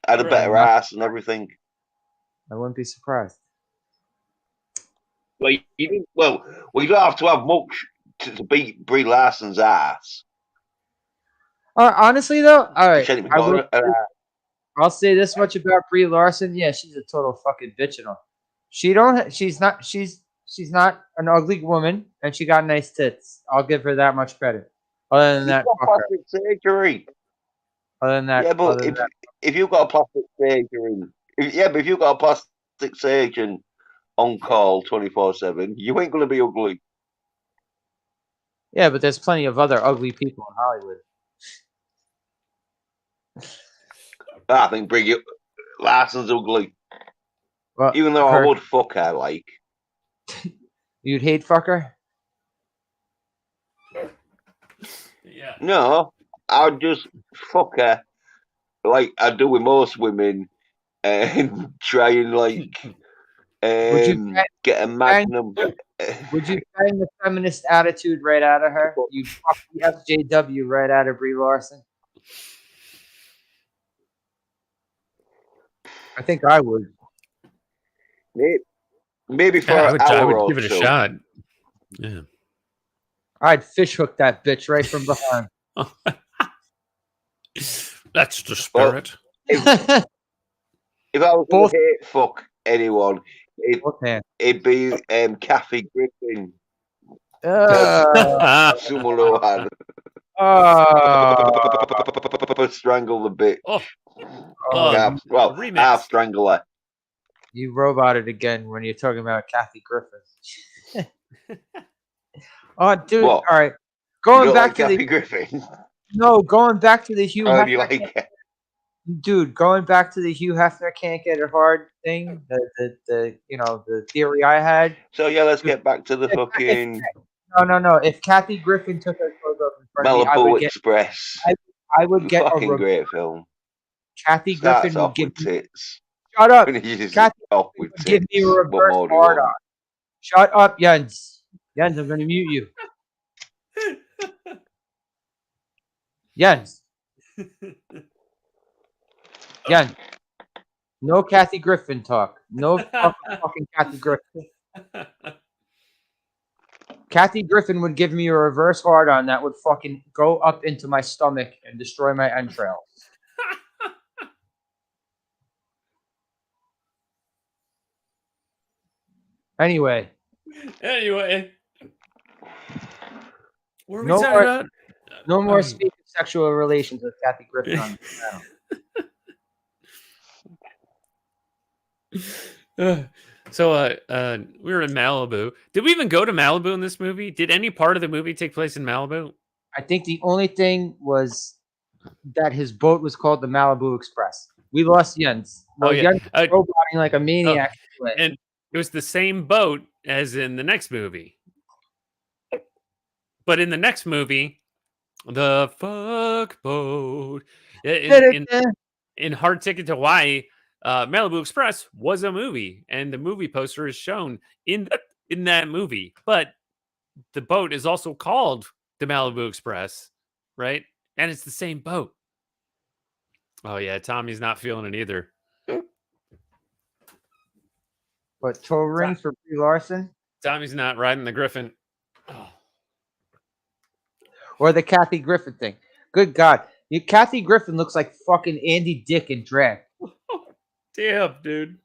S1: had a better ass and everything.
S4: I wouldn't be surprised.
S1: Well, you don't have to have much to beat Brie Larson's ass.
S4: Honestly, though, all right, I'll say this much about Brie Larson. Yeah, she's a total fucking bitch and all. She's not an ugly woman, and she got nice tits. I'll give her that much credit. Other than that,
S1: plastic surgery.
S4: Other than that,
S1: yeah, but if you've got a plastic surgery, if you've got a plastic surgeon on call 24/7, you ain't gonna be ugly.
S4: Yeah, but there's plenty of other ugly people in Hollywood.
S1: I think Brie Larson's ugly.
S4: Well,
S1: even though I would fuck her, like.
S4: You'd hate fuck her?
S3: Yeah.
S1: No, I'd just fuck her like I do with most women and try and like get a magnum.
S4: Would you bang the feminist attitude right out of her? You'd fuck the SJW right out of Brie Larson? I think I would.
S1: Maybe for
S3: I would
S1: an hour
S3: give it a shot. Yeah.
S4: I'd fish hook that bitch right from behind.
S3: That's the spirit.
S1: If I was going
S4: Both-
S1: to hate fuck anyone,
S4: Both hands.
S1: it'd be Kathy Griffin.
S4: Uh,
S1: Sumalohan. Strangle the bitch.
S3: Oh,
S1: Well,
S3: remix.
S1: half strangle her.
S4: you roboted again when you're talking about Kathy Griffin. Oh, dude!
S1: What?
S4: All right,
S1: You
S4: going
S1: don't
S4: back
S1: like
S4: to
S1: Kathy
S4: the
S1: Griffin?
S4: going back to the Hugh
S1: Oh, you
S4: Hefner,
S1: like it?
S4: dude. Going back to the Hugh Hefner can't get it hard thing. The the theory I had.
S1: So yeah, let's get back to the fucking
S4: No. If Kathy Griffin took her clothes off in front of me,
S1: Malibu Express.
S4: I would get
S1: Fucking
S4: a
S1: great film.
S4: Kathy
S1: Starts
S4: Griffin would
S1: off
S4: give
S1: with tits.
S4: shut up.
S1: Finishes
S4: Kathy
S1: off with
S4: would give
S1: tits.
S4: me a
S1: What
S4: reverse
S1: more do you
S4: hard
S1: want?
S4: on. Shut up, Jens. Jens, I'm gonna mute you. Jens. Jens. No Kathy Griffin talk. No fucking Kathy Griffin. Kathy Griffin would give me a reverse hard on that would fucking go up into my stomach and destroy my entrails. Anyway.
S3: What are we
S4: No
S3: talking
S4: more-
S3: about?
S4: No more speaking sexual relations with Kathy Griffin on this channel.
S3: So we were in Malibu. Did we even go to Malibu in this movie? Did any part of the movie take place in Malibu?
S4: I think the only thing was that his boat was called the Malibu Express. We lost Jens. Well, Jens was roboting like a maniac.
S3: And it was the same boat as in the next movie. But in the next movie, the fuck boat in Hard Ticket to Hawaii, Malibu Express was a movie, and the movie poster is shown in that movie. But the boat is also called the Malibu Express, right? And it's the same boat. Oh yeah, Tommy's not feeling it either.
S4: What, toe rings for Brie Larson?
S3: Tommy's not riding the Griffin. Oh.
S4: Or the Kathy Griffin thing. Good God. Kathy Griffin looks like fucking Andy Dick in drag.
S3: Damn, dude.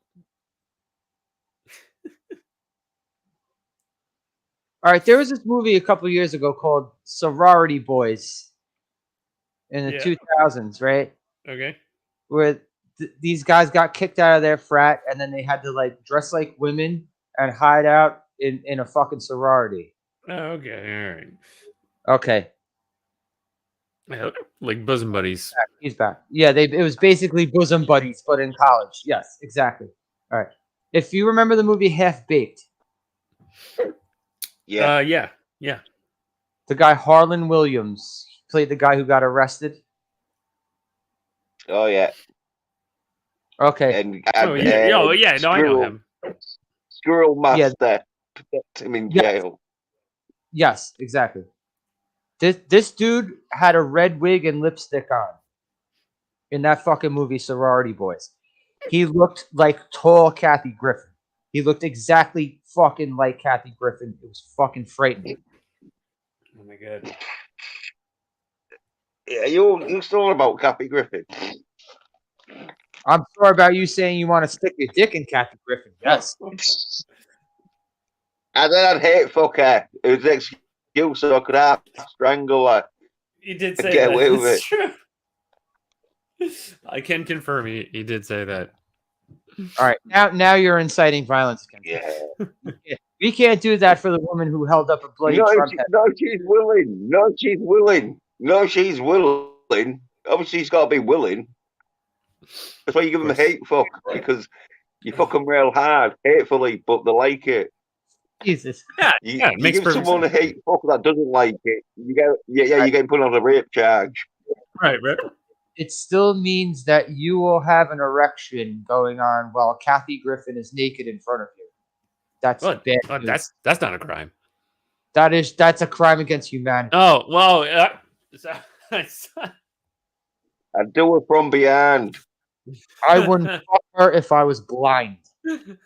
S4: All right, there was this movie a couple years ago called Sorority Boys in the 2000s, right?
S3: Okay.
S4: Where these guys got kicked out of their frat and then they had to like dress like women and hide out in a fucking sorority.
S3: Oh, okay. All right.
S4: Okay.
S3: Like bosom buddies.
S4: He's back. Yeah, it was basically bosom buddies, but in college. Yes, exactly. All right. If you remember the movie Half Baked.
S1: Yeah.
S3: Yeah.
S4: The guy Harlan Williams played the guy who got arrested.
S1: Oh yeah.
S4: Okay.
S1: And
S3: No, I know him.
S1: Squirrel Master puts him in jail.
S4: Yes, exactly. This dude had a red wig and lipstick on in that fucking movie Sorority Boys. He looked like tall Kathy Griffin. He looked exactly fucking like Kathy Griffin. It was fucking frightening.
S3: Oh my god.
S1: Yeah, you're still about Kathy Griffin.
S4: I'm sorry about you saying you want to stick your dick in Kathy Griffin. Yes.
S1: And then I'd hate fuck her. It was an excuse so I could have strangle her.
S3: He did say
S1: get
S3: that.
S1: away with
S3: It's true. I can confirm he did say that.
S4: All right. Now you're inciting violence against
S1: Yeah.
S4: We can't do that for the woman who held up a bloody Trump head.
S1: No, she's willing. No, she's willing. Obviously, she's got to be willing. That's why you give them a hate fuck, because you fuck them real hard, hatefully, but they like it.
S4: Jesus.
S1: You
S3: makes
S1: give someone
S3: sense.
S1: a hate fuck that doesn't like it, you get you're getting put on a rape charge.
S3: Right.
S4: It still means that you will have an erection going on while Kathy Griffin is naked in front of you. That's bad news.
S3: That's not a crime.
S4: That's a crime against humanity.
S3: Oh well.
S1: I'd do it from behind.
S4: I wouldn't fuck her if I was blind.
S3: I wouldn't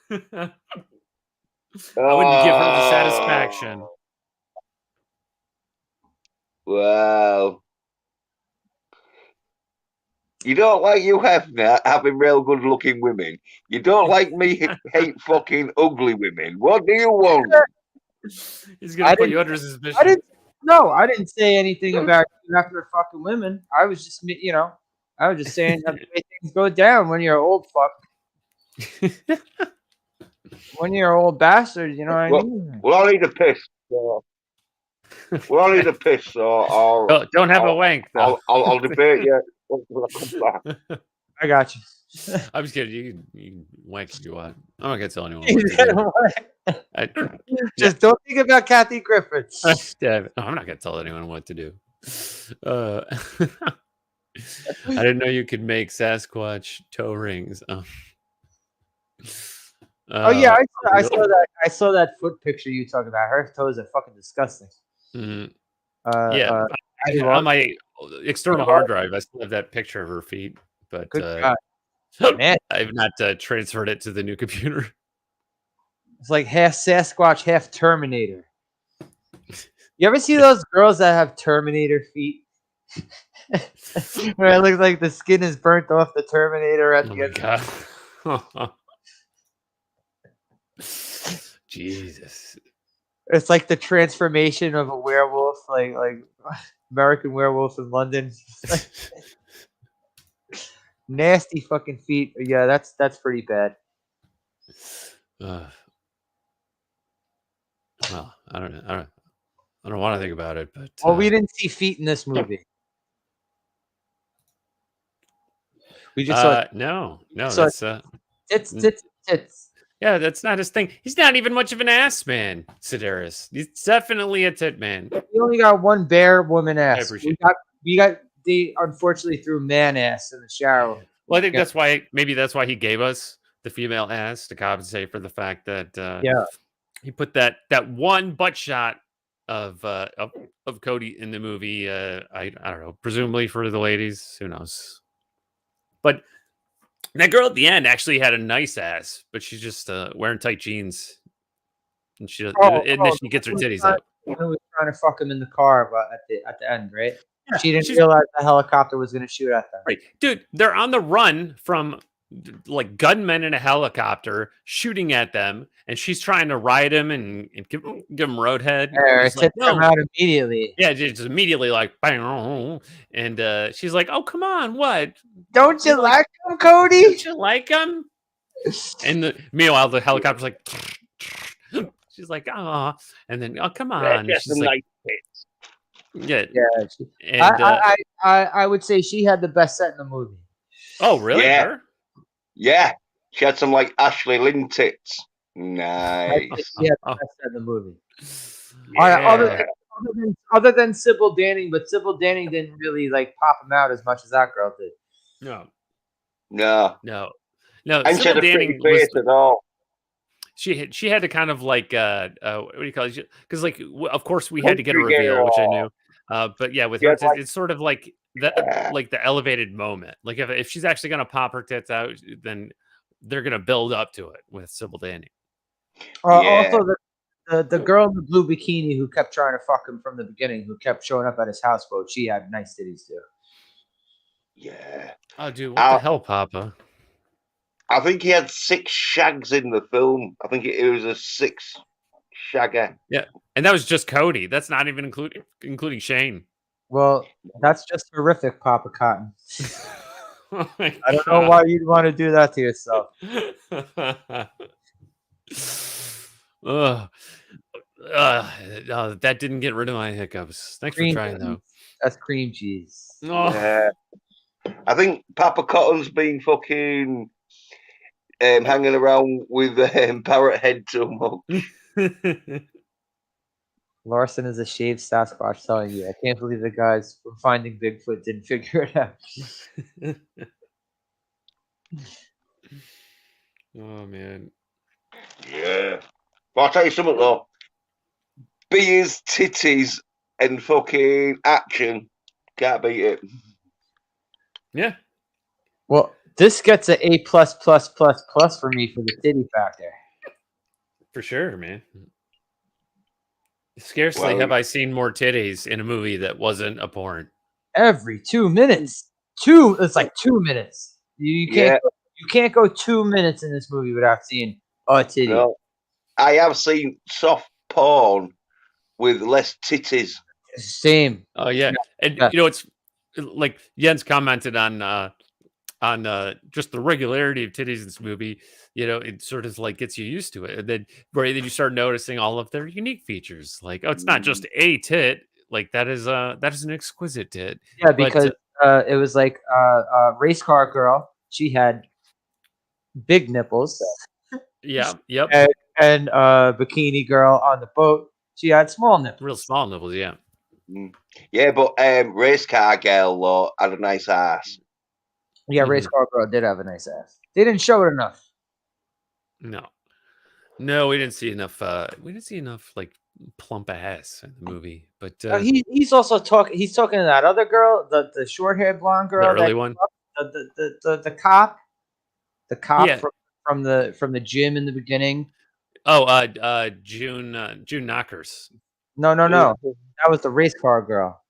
S3: give her the satisfaction.
S1: Well, you don't like Hugh Hefner having real good-looking women. You don't like me hate fucking ugly women. What do you want?
S3: He's gonna
S4: I
S3: put
S4: didn't.
S3: you under
S4: I
S3: suspicion.
S4: didn't. No, I didn't say anything about you after fucking women. I was just, I was just saying how the way things go down when you're an old fuck, when you're an old bastard. You know what I mean?
S1: Well, I need a piss. So, well, I need a piss, so
S3: Don't have a wank though.
S1: I'll debate you when I come back.
S4: I got you.
S3: I'm just kidding. You can wank if you want. I'm not gonna tell anyone what to do.
S4: Just don't think about Kathy Griffin.
S3: Yeah, I'm not gonna tell anyone what to do. I didn't know you could make Sasquatch toe rings.
S4: Oh yeah, I saw that. I saw that foot picture you talking about. Her toes are fucking disgusting.
S3: Mhm.
S4: Yeah.
S3: On my external hard drive, I still have that picture of her feet, but
S4: Good God. Man,
S3: I've not transferred it to the new computer.
S4: it's like half Sasquatch, half Terminator. You ever see those girls that have Terminator feet? Where it looks like the skin is burnt off the Terminator at the end.
S3: God. Jesus.
S4: It's like the transformation of a werewolf, like American Werewolf in London. Nasty fucking feet. Yeah, that's pretty bad.
S3: Well, I don't want to think about it, but
S4: Well, we didn't see feet in this movie. We just saw
S3: no,
S4: so
S3: that's
S4: tits.
S3: yeah, that's not his thing. He's not even much of an ass man, Sedaris. He's definitely a tit man.
S4: We only got one bare woman ass.
S3: appreciate
S4: We got they unfortunately threw man ass in the shower.
S3: Well, I think that's why he gave us the female ass to compensate for the fact that he put that one butt shot of Cody in the movie. I don't know, presumably for the ladies, who knows. But that girl at the end actually had a nice ass, but she's just wearing tight jeans, and she gets her titties out.
S4: Who was trying to fuck him in the car, but at the end, right?
S3: Yeah,
S4: she didn't realize the helicopter was going to shoot at them.
S3: Right, dude, they're on the run from like gunmen in a helicopter shooting at them, and she's trying to ride him and give him roadhead.
S4: Like, come out immediately.
S3: Yeah, just immediately like bang, and she's like, "Oh, come on, what?
S4: Don't you like him, Cody?
S3: Don't you like him?" And meanwhile, the helicopter's like, she's like, "Oh," and then, "Oh, come on."
S1: Just
S3: she's
S1: a
S3: like,
S1: nice
S4: yeah. I would say she had the best set in the movie.
S3: Oh, really?
S1: Yeah.
S3: Her?
S1: Yeah. She had some like Ashley Lynn tits. Nice.
S4: She had the best set in the movie.
S3: Yeah.
S4: Other than Sybil Danning, but Sybil Danning didn't really like pop him out as much as that girl did.
S1: No. And she had a pretty face at all.
S3: She had to kind of like what do you call it? Because like of course we had to get a reveal, which I knew. But yeah, with her, it's sort of like the elevated moment. Like if she's actually gonna pop her tits out, then they're gonna build up to it with Sybil Danning.
S4: Also, the girl in the blue bikini who kept trying to fuck him from the beginning, who kept showing up at his houseboat, she had nice titties too.
S1: Yeah.
S3: Oh, dude, what the hell, Papa?
S1: I think he had 6 shags in the film. I think it was a 6 shagger.
S3: Yeah, and that was just Cody. That's not even including Shane.
S4: Well, that's just horrific, Papa Cotton.
S3: Oh
S4: I don't know why you'd want to do that to yourself.
S3: That didn't get rid of my hiccups. Thanks for trying, though.
S4: That's cream cheese.
S3: Oh.
S1: Yeah. I think Papa Cotton's been fucking hanging around with Parrot Head too much.
S4: Larson is a shaved Sasquatch telling you. I can't believe the guys from Finding Bigfoot didn't figure it out.
S3: Oh, man.
S1: Yeah. But I'll tell you something, though. Beers, titties, and fucking action. Can't beat it.
S3: Yeah.
S4: Well, this gets an A++++ for me for the titty factor.
S3: For sure, man. Scarcely
S1: Well,
S3: have I seen more titties in a movie that wasn't a porn.
S4: Every 2 minutes. It's like 2 minutes. You can't
S1: yeah,
S4: you can't go 2 minutes in this movie without seeing a titty.
S1: no. I have seen soft porn with less titties.
S4: Same.
S3: Oh yeah, and
S4: Yeah.
S3: you know it's like Jens commented on just the regularity of titties in this movie. You know, it sort of like gets you used to it, and then you start noticing all of their unique features. Like, oh, it's not just a tit. Like that is an exquisite tit.
S4: Yeah,
S3: But
S4: because it was like race car girl. She had big nipples.
S3: yeah, yep,
S4: And bikini girl on the boat. She had small nipples.
S3: real small nipples. Yeah,
S1: Yeah, but race car girl though had a nice ass.
S4: Yeah, race car girl did have a nice ass. They didn't show it enough.
S3: No, we didn't see enough. We didn't see enough like plump ass in the movie. But
S4: He's also talking. He's talking to that other girl, the short haired blonde girl,
S3: the early one.
S4: the cop,
S3: Yeah.
S4: from the gym in the beginning.
S3: Oh, June Knockers.
S4: No, that was the race car girl,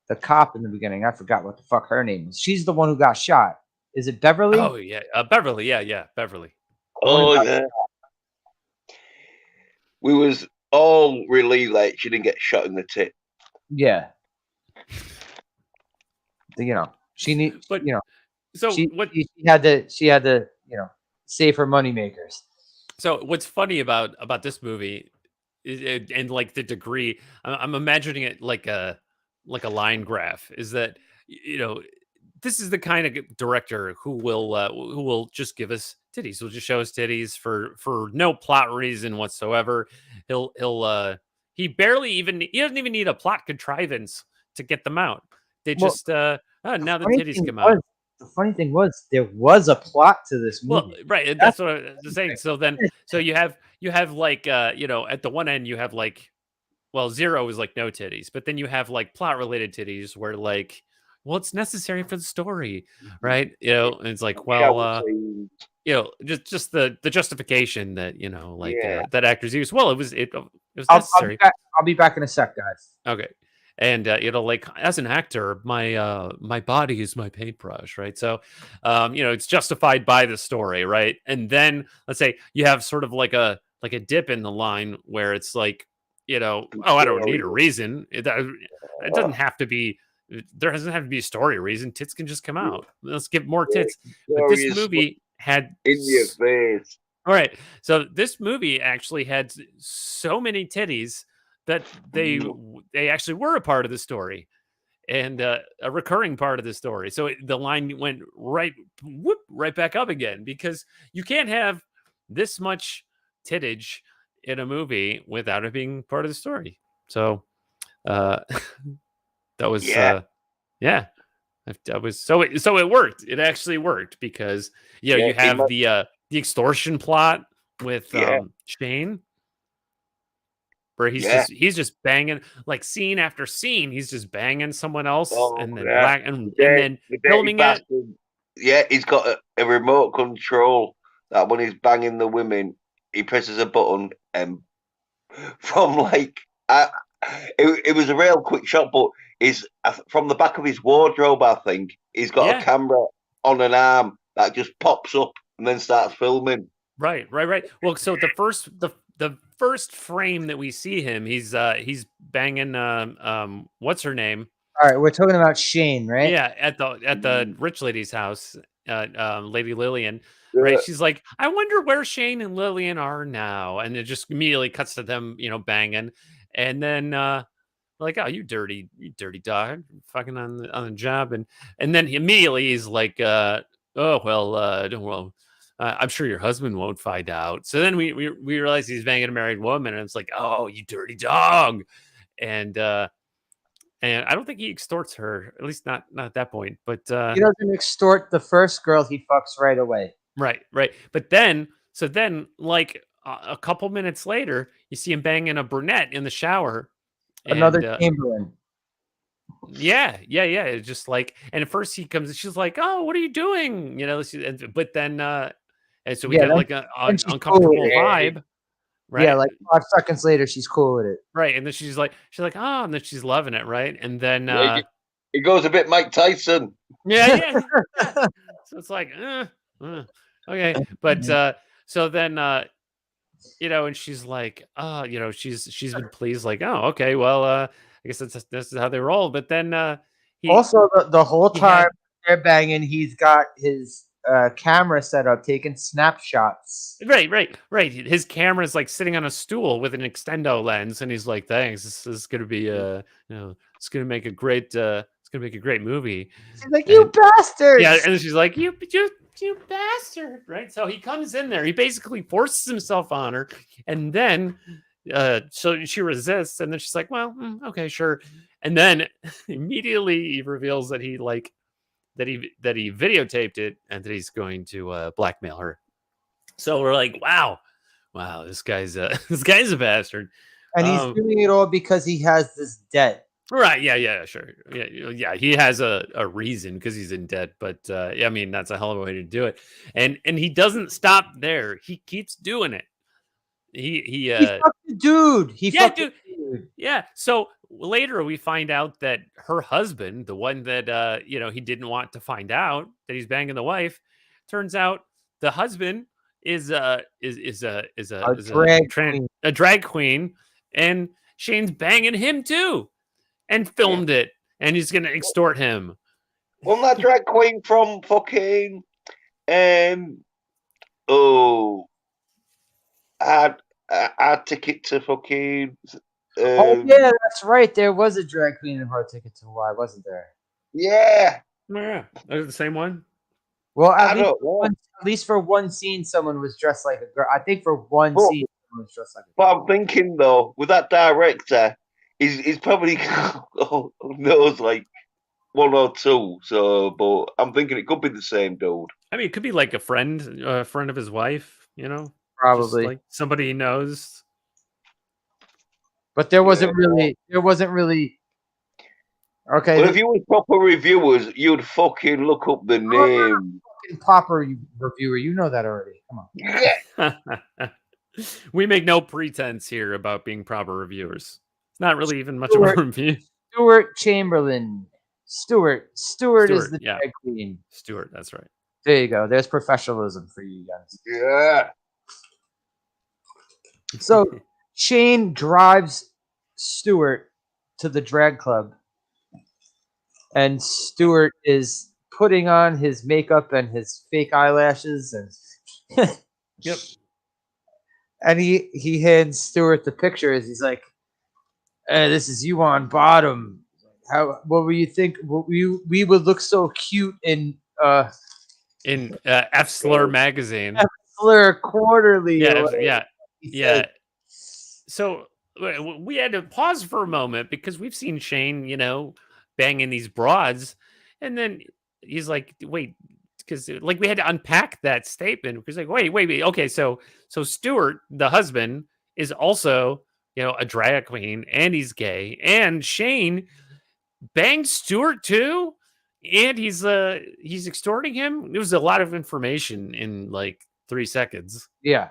S4: the cop in the beginning. I forgot what the fuck her name is. She's the one who got shot. Is it Beverly?
S3: Oh yeah, Beverly. Yeah, Beverly.
S1: Oh yeah. We was all relieved that she didn't get shot in the tit.
S4: Yeah. You know, she need.
S3: But
S4: you know,
S3: so
S4: she
S3: what?
S4: she had to save her money makers.
S3: So what's funny about this movie is, and like the degree, I'm imagining it like a line graph. Is that this is the kind of director who will just give us titties. He'll just show us titties for no plot reason whatsoever. He doesn't even need a plot contrivance to get them out. They just now the titties come out.
S4: The funny thing was there was a plot to this movie.
S3: Well, right, that's what I was saying. So you have like at the one end you have like, well, 0 is like no titties, but then you have like plot related titties where like, well, it's necessary for the story, right? And it's like, well, just the justification that that actors use. Well, it was necessary.
S4: I'll be back in a sec, guys.
S3: Okay. And like as an actor, my body is my paintbrush, right? So it's justified by the story, right? And then let's say you have sort of like a dip in the line where it's like, oh, I don't need a reason. It doesn't have to be. There doesn't have to be a story reason. Tits can just come out. Let's get more tits. But this movie had
S1: in your face.
S3: All right. So this movie actually had so many titties that they actually were a part of the story and a recurring part of the story. So the line went right back up again, because you can't have this much tittage in a movie without it being part of the story. So that was that was so it worked. It actually worked because you have the extortion plot with Shane, where he's just banging, like scene after scene, he's just banging someone else and then filming it.
S1: Yeah, he's got a remote control that when he's banging the women, he presses a button and from like it was a real quick shot, but is from the back of his wardrobe, I think he's got a camera on an arm that just pops up and then starts filming.
S3: Right. Well, so the first frame that we see him, he's banging what's her name?
S4: All right, we're talking about Shane, right?
S3: Yeah, at the rich lady's house, Lady Lillian. Right, she's like, I wonder where Shane and Lillian are now, and it just immediately cuts to them, banging, and then like, oh, you dirty dog, fucking on the job, and then immediately he's like, oh well, I'm sure your husband won't find out. So then we realize he's banging a married woman, and it's like, oh, you dirty dog, and I don't think he extorts her, at least not at that point. But
S4: he doesn't extort the first girl he fucks right away.
S3: Right. But then, like a couple minutes later, you see him banging a brunette in the shower.
S4: Another Chamberlain.
S3: Yeah. It's just like, and at first he comes, she's like, "Oh, what are you doing?" But then, and so we get like an uncomfortable vibe, right?
S4: Yeah, like 5 seconds later, she's cool with it.
S3: Right, and then she's like, oh, and then she's loving it, right? And then,
S1: It goes a bit Mike Tyson.
S3: yeah. So it's like, okay, but so then, and she's like, she's been pleased, like, oh, okay, well, I guess this is how they roll. But then,
S4: Also, the whole
S3: he
S4: time
S3: had-
S4: they're banging, he's got his camera set up, taking snapshots.
S3: right. His camera's like sitting on a stool with an extendo lens, and he's like, thanks, this is gonna be, it's gonna make a great, movie.
S4: She's like, you bastards!
S3: Yeah, and she's like, you bastard, right? So he comes in there. He basically forces himself on her, and then, so she resists, and then she's like, well, okay, sure. And then immediately he reveals that he videotaped it and that he's going to blackmail her. So we're like, wow, this guy's a bastard,
S4: and he's doing it all because he has this debt.
S3: right? Yeah, sure, yeah. He has a reason because he's in debt, but I mean, that's a hell of a way to do it. And he doesn't stop there. He keeps doing it. He
S4: fucked the dude. Dude.
S3: Yeah. So later we find out that her husband, the one that he didn't want to find out that he's banging the wife, turns out the husband is a drag queen, and Shane's banging him too, and filmed it, and he's gonna extort him.
S1: Wasn't that drag queen from fucking our ticket to fucking
S4: oh yeah, that's right. There was a drag queen in Hard Ticket to Hawaii, wasn't there?
S1: Yeah.
S3: Yeah. Are they the same one?
S4: Well, at least for one scene, someone was dressed like a girl. I think for one scene, someone was dressed like a girl.
S1: But I'm thinking though, with that director, he's probably knows like one or two. So, but I'm thinking it could be the same dude.
S3: I mean, it could be like a friend of his wife.
S4: Probably
S3: just like somebody he knows.
S4: But there wasn't really. Okay.
S1: Well, if you were proper reviewers, you'd fucking look up the name.
S4: Fucking proper reviewer, you know that already. Come
S3: on. We make no pretense here about being proper reviewers. It's not really even much of a review.
S4: Stuart Chamberlain. Stuart is the drag queen.
S3: Stuart, that's right.
S4: There you go. There's professionalism for you guys.
S1: Yeah.
S4: So Shane drives Stuart to the drag club, and Stuart is putting on his makeup and his fake eyelashes, and
S3: yep.
S4: And he hands Stuart the pictures. He's like, "This is you on bottom. What were you think? We would look so cute in
S3: F Slur magazine,
S4: F Slur Quarterly."
S3: Yeah. So we had to pause for a moment because we've seen Shane, banging these broads, and then he's like, wait, because like we had to unpack that statement because like, wait, okay, so Stuart, the husband, is also a drag queen, and he's gay, and Shane banged Stuart too, and he's extorting him. It was a lot of information in like 3 seconds.
S4: Yeah.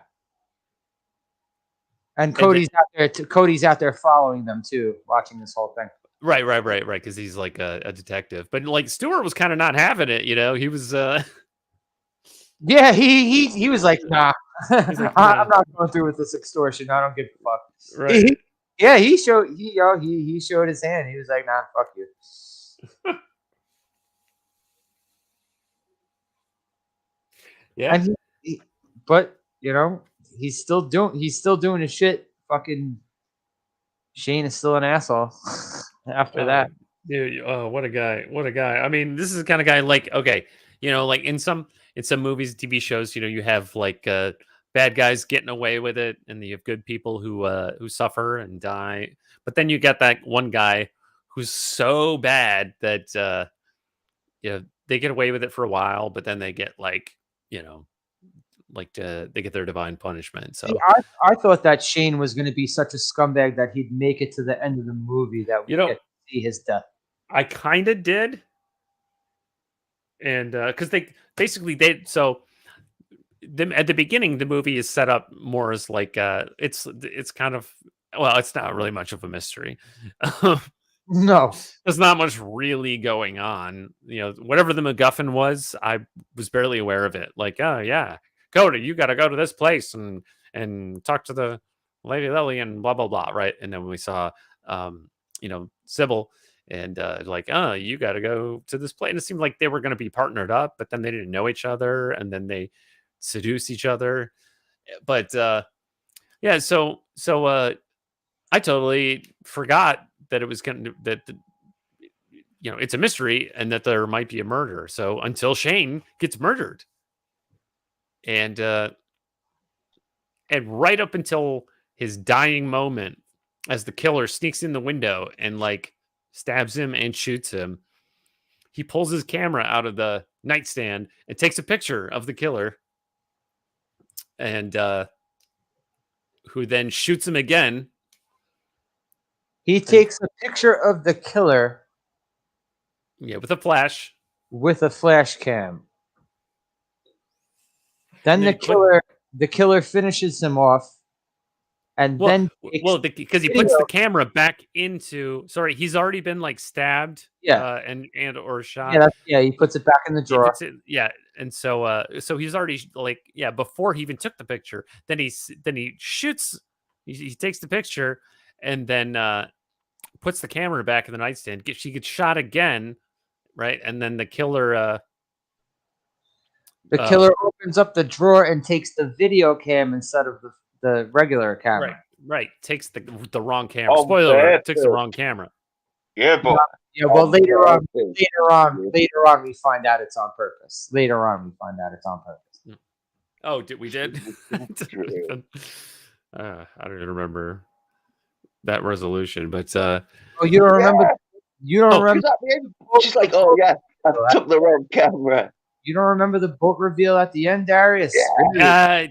S4: And Cody's out there. Cody's out there following them too, watching this whole thing.
S3: Right. Because he's like a detective, but like Stuart was kind of not having it. He was.
S4: Yeah, he was like, nah. Like, nah. I'm not going through with this extortion. I don't give a fuck.
S3: Right.
S4: He showed his hand. He was like, nah, fuck you.
S3: Yeah.
S4: And but he's still doing his shit. Fucking Shane is still an asshole after that.
S3: Dude, what a guy. I mean, this is the kind of guy like, okay, like in some movies, TV shows, you have like bad guys getting away with it, and you have good people who suffer and die. But then you get that one guy who's so bad that they get away with it for a while, but then they get like, they get their divine punishment. So
S4: see, I thought that Shane was going to be such a scumbag that he'd make it to the end of the movie that we get to see his death.
S3: I kind of did, and because they basically so at the beginning, the movie is set up more as like it's kind of, well, it's not really much of a mystery.
S4: No.
S3: There's not much really going on. Whatever the MacGuffin was, I was barely aware of it. Like, oh yeah, Cody, you got to go to this place and talk to the Lady Lily and blah blah blah, right? And then we saw, Sybil and like, oh, you got to go to this place. And it seemed like they were going to be partnered up, but then they didn't know each other, and then they seduce each other. But yeah, so I totally forgot that it was going to it's a mystery and that there might be a murder. So until Shane gets murdered, and right up until his dying moment, as the killer sneaks in the window and like stabs him and shoots him, he pulls his camera out of the nightstand and takes a picture of the killer, and who then shoots him again.
S4: He takes a picture of the killer.
S3: Yeah, with a flash.
S4: With a flash cam. Then the killer finishes him off, and then
S3: because he puts the camera back into. Sorry, he's already been like stabbed.
S4: Yeah,
S3: and or shot.
S4: Yeah, he puts it back in the drawer.
S3: And so he's already like before he even took the picture. Then he shoots. He takes the picture and then puts the camera back in the nightstand. She gets shot again, right? And then the killer.
S4: The killer opens up the drawer and takes the video cam instead of the regular camera.
S3: Right. Takes the wrong camera. Spoiler alert, takes the wrong camera.
S1: Yeah, but
S4: well, later on, we find out it's on purpose.
S3: Oh, we did? I don't even remember that resolution, but
S4: you don't remember? You don't remember?
S1: She's like, oh yeah, I took the wrong camera.
S4: You don't remember the boat reveal at the end, Darius?
S3: Yeah.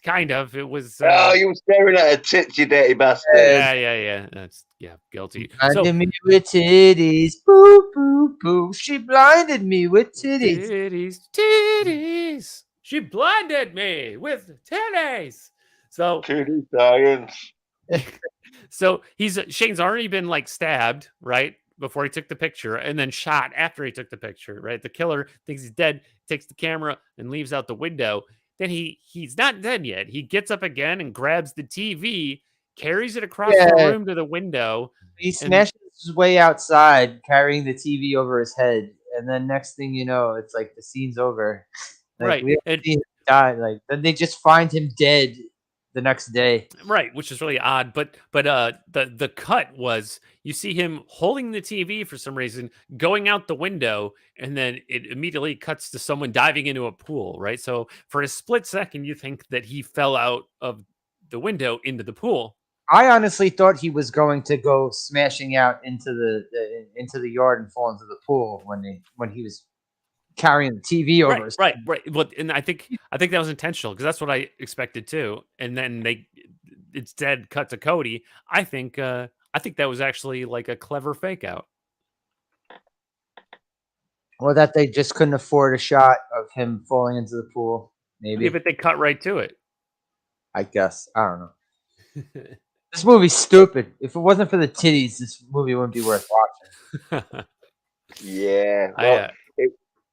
S3: Kind of. It was.
S1: You were staring at her tits, you dirty bastard.
S3: Yeah. That's guilty.
S4: Blinded me with titties, boo boo boo. She blinded me with titties.
S3: Titties. She blinded me with titties. So
S1: titty science.
S3: So Shane's already been like stabbed, right? Before he took the picture, and then shot after he took the picture, right? The killer thinks he's dead, takes the camera and leaves out the window. Then he's not dead yet. He gets up again and grabs the TV, carries it across the room to the window.
S4: He smashes his way outside, carrying the TV over his head, and then next thing you know, it's like the scene's over. Like,
S3: right,
S4: and he died. Like then they just find him dead the next day.
S3: Right, which is really odd. But the cut was you see him holding the TV for some reason, going out the window, and then it immediately cuts to someone diving into a pool, right? So for a split second, you think that he fell out of the window into the pool.
S4: I honestly thought he was going to go smashing out into the yard and fall into the pool when he was carrying the TV over.
S3: Right. Well, and I think that was intentional because that's what I expected too. And then it's dead. Cut to Cody. I think that was actually like a clever fake out.
S4: Or that they just couldn't afford a shot of him falling into the pool. Maybe.
S3: Yeah, but they cut right to it.
S4: I guess. I don't know. This movie's stupid. If it wasn't for the titties, this movie wouldn't be worth watching.
S1: Yeah. Well,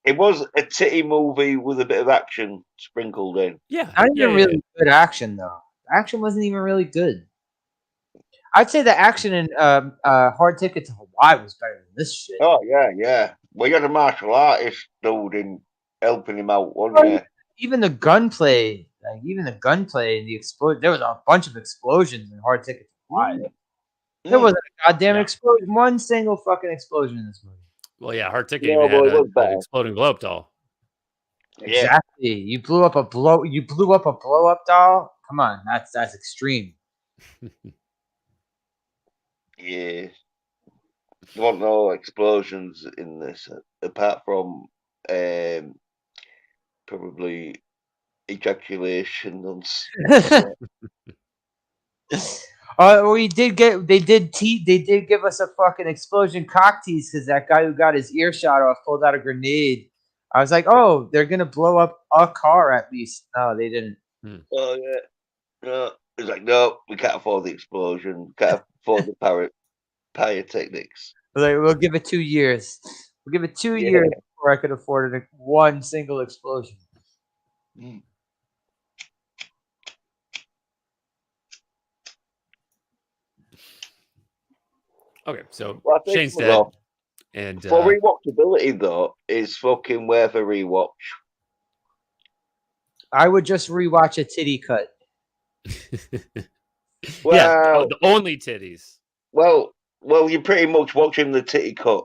S1: it was a titty movie with a bit of action sprinkled in.
S3: Yeah.
S4: Not even really good action, though. The action wasn't even really good. I'd say the action in Hard Ticket to Hawaii was better than this shit.
S1: Oh, yeah. Well, you had a martial artist dude in helping him out, wasn't there?
S4: Even the gunplay, and the explosion. There was a bunch of explosions in Hard Ticket to Hawaii. There wasn't a goddamn explosion. One single fucking explosion in this movie.
S3: Well, yeah, Hard Ticket even had an exploding blow up doll.
S4: Exactly. You blew up a blow up doll. Come on, that's extreme.
S1: Yeah. There weren't no explosions in this, apart from probably ejaculation.
S4: They did give us a fucking explosion cock tease because that guy who got his ear shot off pulled out a grenade I was like, oh, they're gonna blow up a car at least. No, they didn't.
S1: Oh yeah. No. It's like, no, we can't afford the explosion. Can't afford the pyrotechnics.
S4: Like, we'll give it 2 years. We'll give it 2 years before I could afford one single explosion.
S3: Okay, so
S1: Well, I think
S3: Shane's dead. And
S1: for rewatchability, though, it's fucking worth a rewatch.
S4: I would just rewatch a titty cut.
S3: Yeah, the only titties.
S1: Well, you're pretty much watching the titty cut.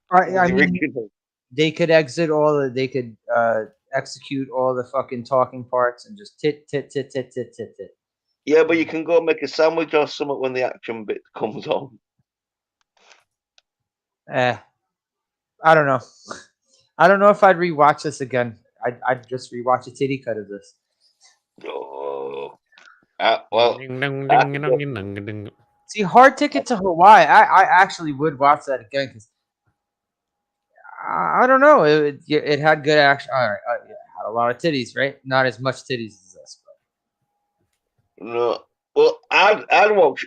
S4: I mean, they could exit all the. They could execute all the fucking talking parts and just tit.
S1: Yeah, but you can go make a sandwich or something when the action bit comes on.
S4: I don't know. I don't know if I'd rewatch this again. I'd just rewatch a titty cut of this.
S1: Oh.
S4: See, Hard Ticket to Hawaii. I actually would watch that again because I don't know. It had good action. All right, it had a lot of titties, right? Not as much titties as this. But.
S1: No. Well, I'd watch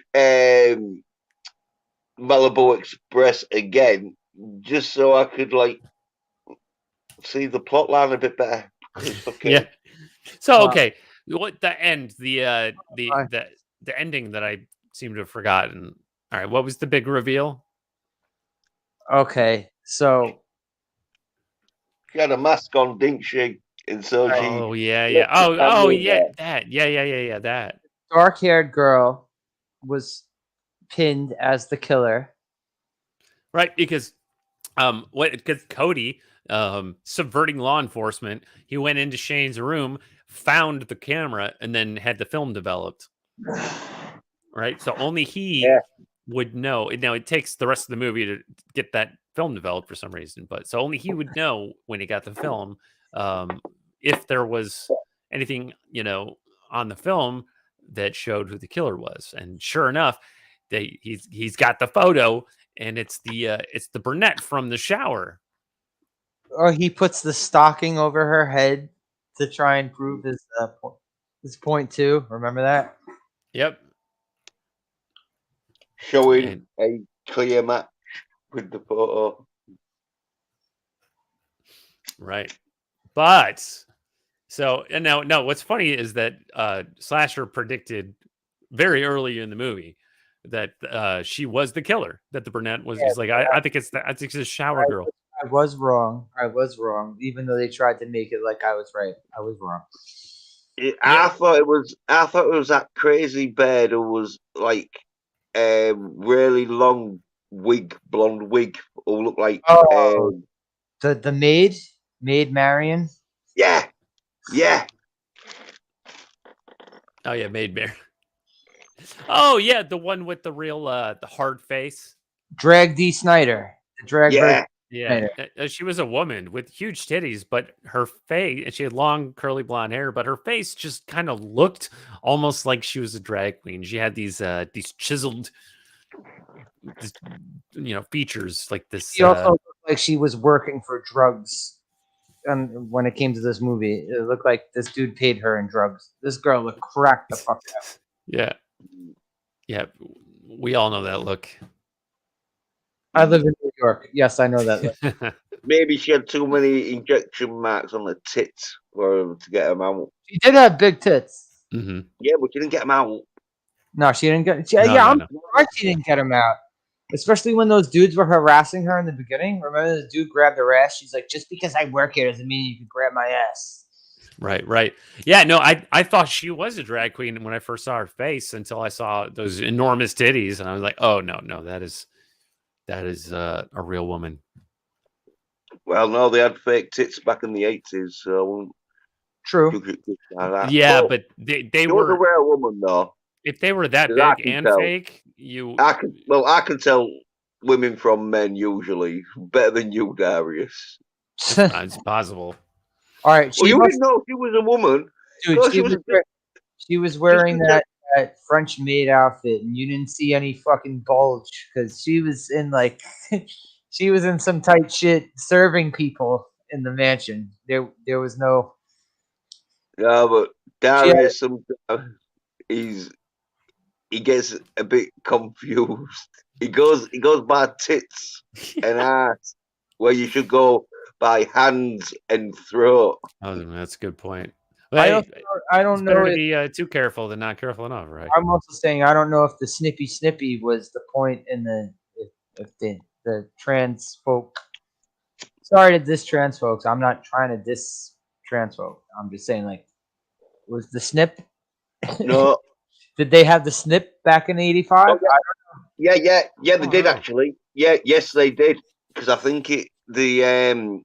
S1: Malibu Express again just so I could see the plot line a bit better.
S3: Okay. Yeah. So okay, what the end? The ending that I seem to have forgotten. All right, what was the big reveal?
S4: Okay, so
S1: she had a mask on, didn't she? And so she.
S3: Oh yeah. Oh yeah, that. Yeah. That
S4: dark-haired girl was pinned as the killer.
S3: Right, because because Cody subverting law enforcement, he went into Shane's room, found the camera, and then had the film developed. Right, so only he would know. Now it takes the rest of the movie to get that film developed for some reason, but so only he would know when he got the film if there was anything on the film that showed who the killer was. And sure enough, he's got the photo, and it's the brunette from the shower.
S4: Or he puts the stocking over her head to try and prove his point too. Remember that?
S3: Yep.
S1: Showing a clear match with the photo.
S3: Right. But so, and now what's funny is that Slasher predicted very early in the movie that she was the killer, that the brunette was. He's like, I think it's a shower girl.
S4: I was wrong. Even though they tried to make it like I was right. I was wrong.
S1: I thought it was that crazy bird who was like really long blonde wig, who looked like
S4: the maid Marion.
S1: Yeah.
S3: Oh yeah, Maid Marian. Oh yeah, the one with the real the hard face.
S4: Drag D. Snyder.
S3: Yeah. She was a woman with huge titties, but her face, and she had long curly blonde hair, but her face just kind of looked almost like she was a drag queen. She had these chiseled features like this.
S4: She also looked like she was working for drugs. And when it came to this movie, it looked like this dude paid her in drugs. This girl looked cracked the fuck out.
S3: Yeah. We all know that look.
S4: I live in New York. Yes, I know that look.
S1: Maybe she had too many injection marks on the tits for him to get them out.
S4: She did have big tits.
S3: Mm-hmm.
S1: Yeah, but she didn't get them out.
S4: No, she didn't get. I'm surprised she didn't get them out. Especially when those dudes were harassing her in the beginning. Remember, the dude grabbed her ass. She's like, "Just because I work here doesn't mean you can grab my ass."
S3: Right. Yeah, no, I thought she was a drag queen when I first saw her face until I saw those enormous titties, and I was like, "Oh no, that is a real woman."
S1: Well, no, they had fake tits back in the 80s, so
S4: true.
S3: Yeah, but they were
S1: a real woman though.
S3: If they were that big and fake,
S1: I can tell women from men usually better than you, Darius.
S3: It's possible.
S4: All right,
S1: you didn't know she was a woman.
S4: Dude, she was wearing that French maid outfit, and you didn't see any fucking bulge because she was in like She was in some tight shit serving people in the mansion. There was no.
S1: Yeah, but
S4: She had,
S1: Darius sometimes he gets a bit confused. He goes by tits and ass, where you should go by hands and throat.
S3: Oh, that's a good point.
S4: I
S3: Well,
S4: don't
S3: it's
S4: know
S3: better to
S4: if
S3: be too careful than not careful enough, right?
S4: I'm also saying I don't know if the snippy was the point in the if the trans folk. Sorry to diss trans folks. I'm not trying to diss trans folk. I'm just saying like was the snip.
S1: No,
S4: Did they have the snip back in '85?
S1: oh, yeah, they
S3: Oh,
S1: did
S3: no.
S1: actually. Yeah, yes, they did. Because I think in the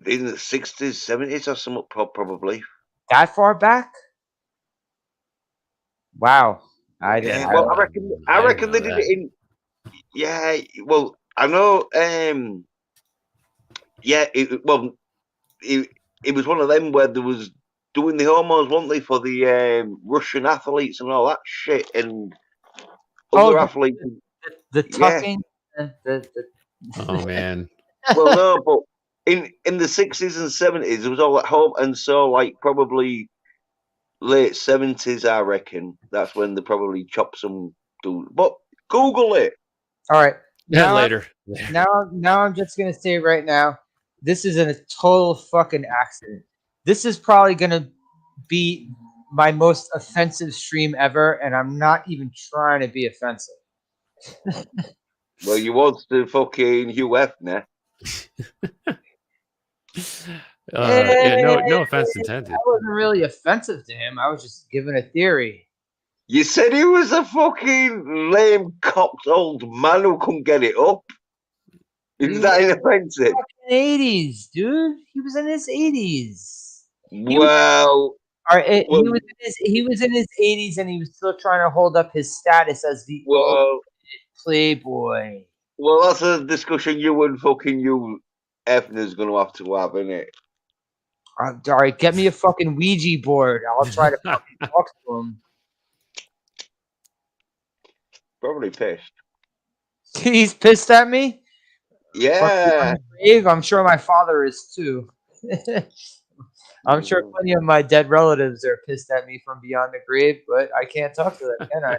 S1: 60s, 70s or something, probably.
S4: That far back? Wow, I didn't.
S1: Yeah, well, I
S3: I didn't
S1: reckon
S3: know
S1: they did
S3: that.
S1: it in. Yeah, well, I know. Yeah, it was one of them where there was doing the hormones, weren't they, for the Russian athletes and all that shit, and
S4: Oh,
S1: other athletes.
S4: the
S1: Yeah,
S4: tucking. The
S3: Oh man.
S1: well, no, but in the 60s and 70s, it was all at home, and so like probably late 70s, I reckon that's when they probably chopped some dude. But Google it.
S4: All right.
S3: Yeah,
S4: Now,
S3: later.
S4: now I'm just gonna say right now, this is a total fucking accident. This is probably gonna be my most offensive stream ever, and I'm not even trying to be offensive.
S1: Well, you was the fucking Hugh Hefner.
S3: Yeah, no offense intended.
S4: I wasn't really offensive to him. I was just giving a theory.
S1: You said he was a fucking lame cocked old man who couldn't get it up. Is that inoffensive?
S4: 80s, dude. He was in his 80s.
S1: Well,
S4: He was in his 80s, and he was still trying to hold up his status as the
S1: well,
S4: playboy.
S1: well, that's a discussion you and fucking Hugh Hefner's going to have, isn't it?
S4: All right, get me a fucking Ouija board. I'll try to fucking talk to him.
S1: Probably pissed.
S4: He's pissed at me.
S1: Yeah.
S4: Grave. I'm sure my father is too. I'm sure plenty of my dead relatives are pissed at me from beyond the grave, but I can't talk to them, can I?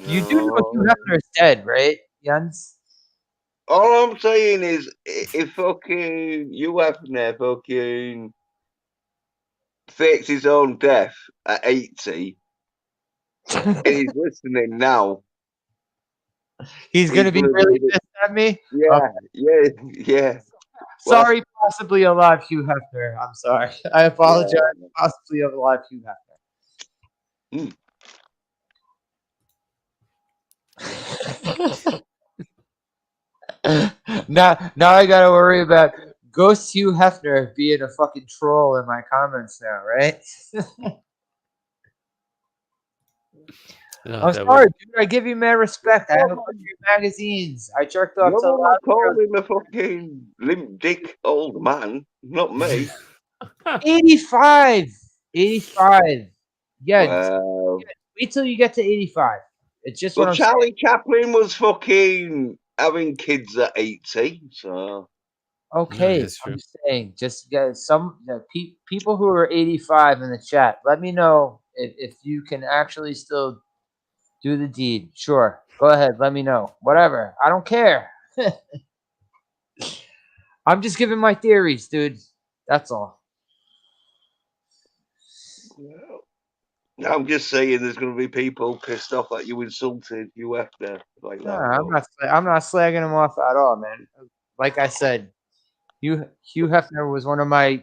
S4: You do know Hugh Hefner is dead, right, Jens?
S1: All I'm saying is, if fucking Hugh Hefner fucking fakes his own death at 80 and he's listening now,
S4: He's going to be really pissed at me?
S1: Yeah, yeah. Well,
S4: sorry, possibly alive Hugh Hefner. I'm sorry. I apologize. Yeah. Possibly alive Hugh Hefner. Now I gotta worry about Ghost Hugh Hefner being a fucking troll in my comments now, right? I'm sorry, dude. I give you mad respect. I have a bunch of your magazines. I jerked off to a lot of
S1: called him a fucking limp dick old man, not me.
S4: 85. 85. Yeah.
S1: Well,
S4: wait till you get to 85. It's just what I'm
S1: Charlie
S4: saying.
S1: Chaplin was fucking having kids at 80, so.
S4: Okay, I'm saying just some people who are 85 in the chat. Let me know if you can actually still do the deed. Sure, go ahead. Let me know. Whatever. I don't care. I'm just giving my theories, dude. That's all.
S1: Well, I'm just saying, there's going to be people pissed off that you insulted Hugh Hefner like that.
S4: I'm not slagging him off at all, man. Like I said, Hugh Hefner was one of my